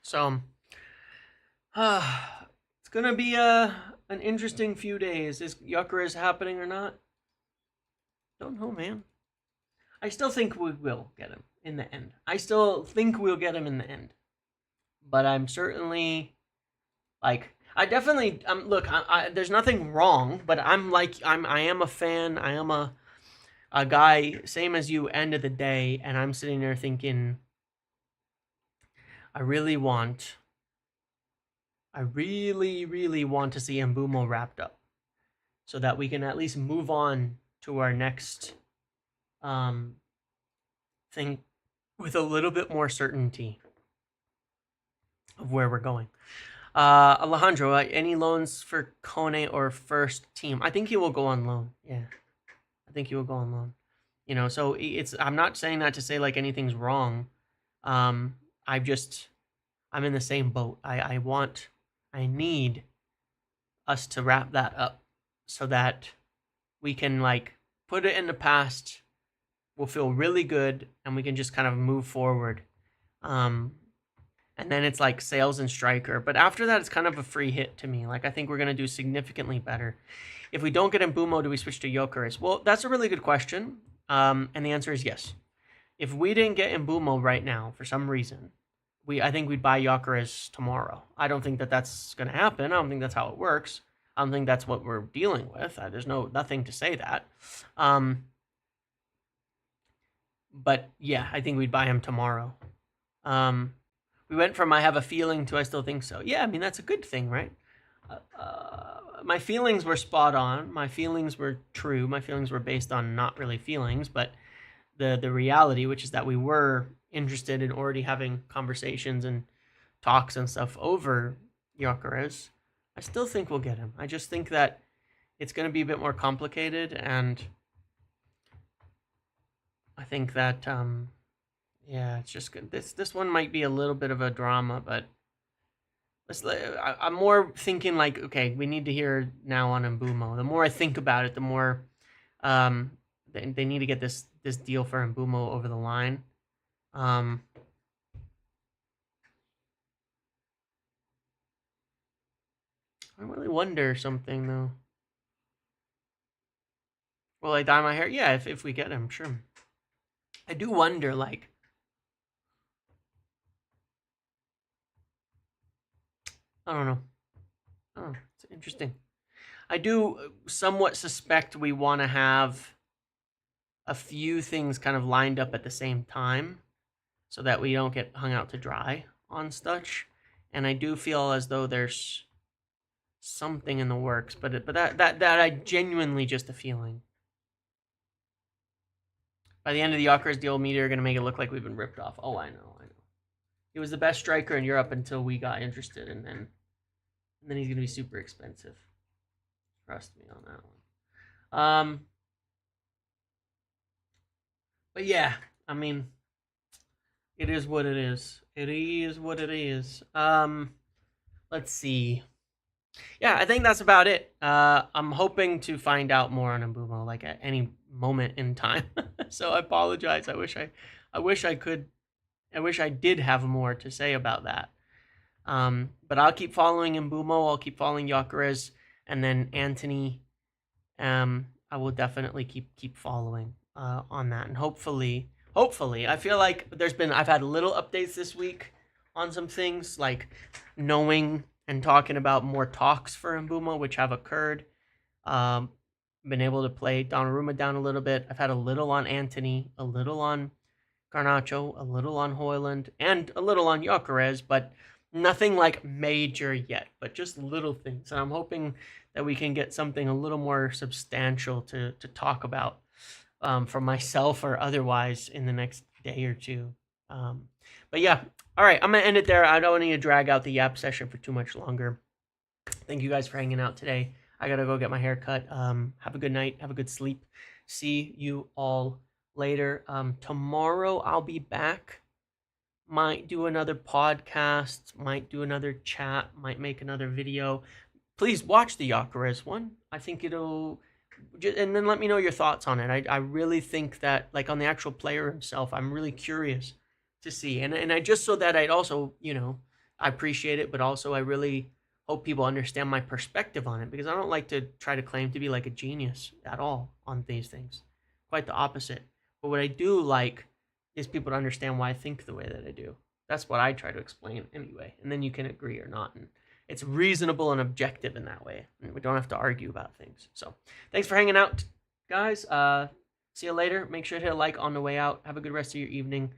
S1: So, it's gonna be an interesting few days. Is Gyökeres happening or not? Don't know, man. I still think we will get him in the end. I still think we'll get him in the end. But I'm certainly like I definitely look. There's nothing wrong, but I am a fan. I am a guy same as you. End of the day, and I'm sitting there thinking, I really really want to see Mbeumo wrapped up, so that we can at least move on to our next thing with a little bit more certainty of where we're going. Alejandro, any loans for Kone or first team? I think he will go on loan. Yeah, I think he will go on loan. So I'm not saying that to say like anything's wrong. Um, I'm in the same boat. I need us to wrap that up so that we can like put it in the past. We'll feel really good and we can just kind of move forward. And then it's like sales and striker. But after that, it's kind of a free hit to me. Like, I think we're going to do significantly better. If we don't get Mbeumo, do we switch to Gyökeres? Well, that's a really good question. And the answer is yes. If we didn't get Mbeumo right now for some reason, I think we'd buy Gyökeres tomorrow. I don't think that that's going to happen. I don't think that's how it works. I don't think that's what we're dealing with. There's nothing to say that. But yeah, I think we'd buy him tomorrow. We went from I have a feeling to I still think so. Yeah, I mean, that's a good thing, right? My feelings were spot on. My feelings were true. My feelings were based on not really feelings, but the reality, which is that we were interested in already having conversations and talks and stuff over Gyökeres. I still think we'll get him. I just think that it's going to be a bit more complicated, and I think that yeah, it's just good. This one might be a little bit of a drama, but I'm more thinking like, okay, we need to hear now on Mbeumo. The more I think about it, the more they need to get this deal for Mbeumo over the line. I really wonder something though. Will I dye my hair? Yeah, if we get him, sure. I do wonder, like, I don't know. Oh, it's interesting. I do somewhat suspect we want to have a few things kind of lined up at the same time so that we don't get hung out to dry on Stutch. And I do feel as though there's something in the works, but that I genuinely just a feeling. By the end of the Gyökeres deal, media are going to make it look like we've been ripped off. Oh, I know. He was the best striker in Europe until we got interested, and then he's going to be super expensive. Trust me on that one. But yeah, I mean, it is what it is. It is what it is. Let's see. Yeah, I think that's about it. I'm hoping to find out more on Mbeumo, like at any moment in time. So I apologize. I wish I could. I wish I did have more to say about that. But I'll keep following Mbeumo. I'll keep following Gyökeres, and then Anthony. I will definitely keep following on that, and hopefully, I feel like I've had little updates this week on some things, like knowing and talking about more talks for Mbeumo, which have occurred. Been able to play Donnarumma down a little bit. I've had a little on Anthony, a little on Garnacho, a little on Højlund, and a little on Gyökeres, but nothing like major yet, but just little things. And I'm hoping that we can get something a little more substantial to talk about for myself or otherwise in the next day or two. But yeah, all right, I'm going to end it there. I don't need to drag out the Yap session for too much longer. Thank you guys for hanging out today. I got to go get my hair cut. Have a good night. Have a good sleep. See you all later. Tomorrow I'll be back. Might do another podcast, might do another chat, might make another video. Please watch the Gyökeres one. I think it'll, and then let me know your thoughts on it. I really think that, like, on the actual player himself, I'm really curious to see. And I just, so that I'd also, I appreciate it, but also I really hope people understand my perspective on it, because I don't like to try to claim to be like a genius at all on these things. Quite the opposite. But what I do like is people to understand why I think the way that I do. That's what I try to explain anyway. And then you can agree or not. And it's reasonable and objective in that way. And we don't have to argue about things. So thanks for hanging out, guys. See you later. Make sure to hit a like on the way out. Have a good rest of your evening.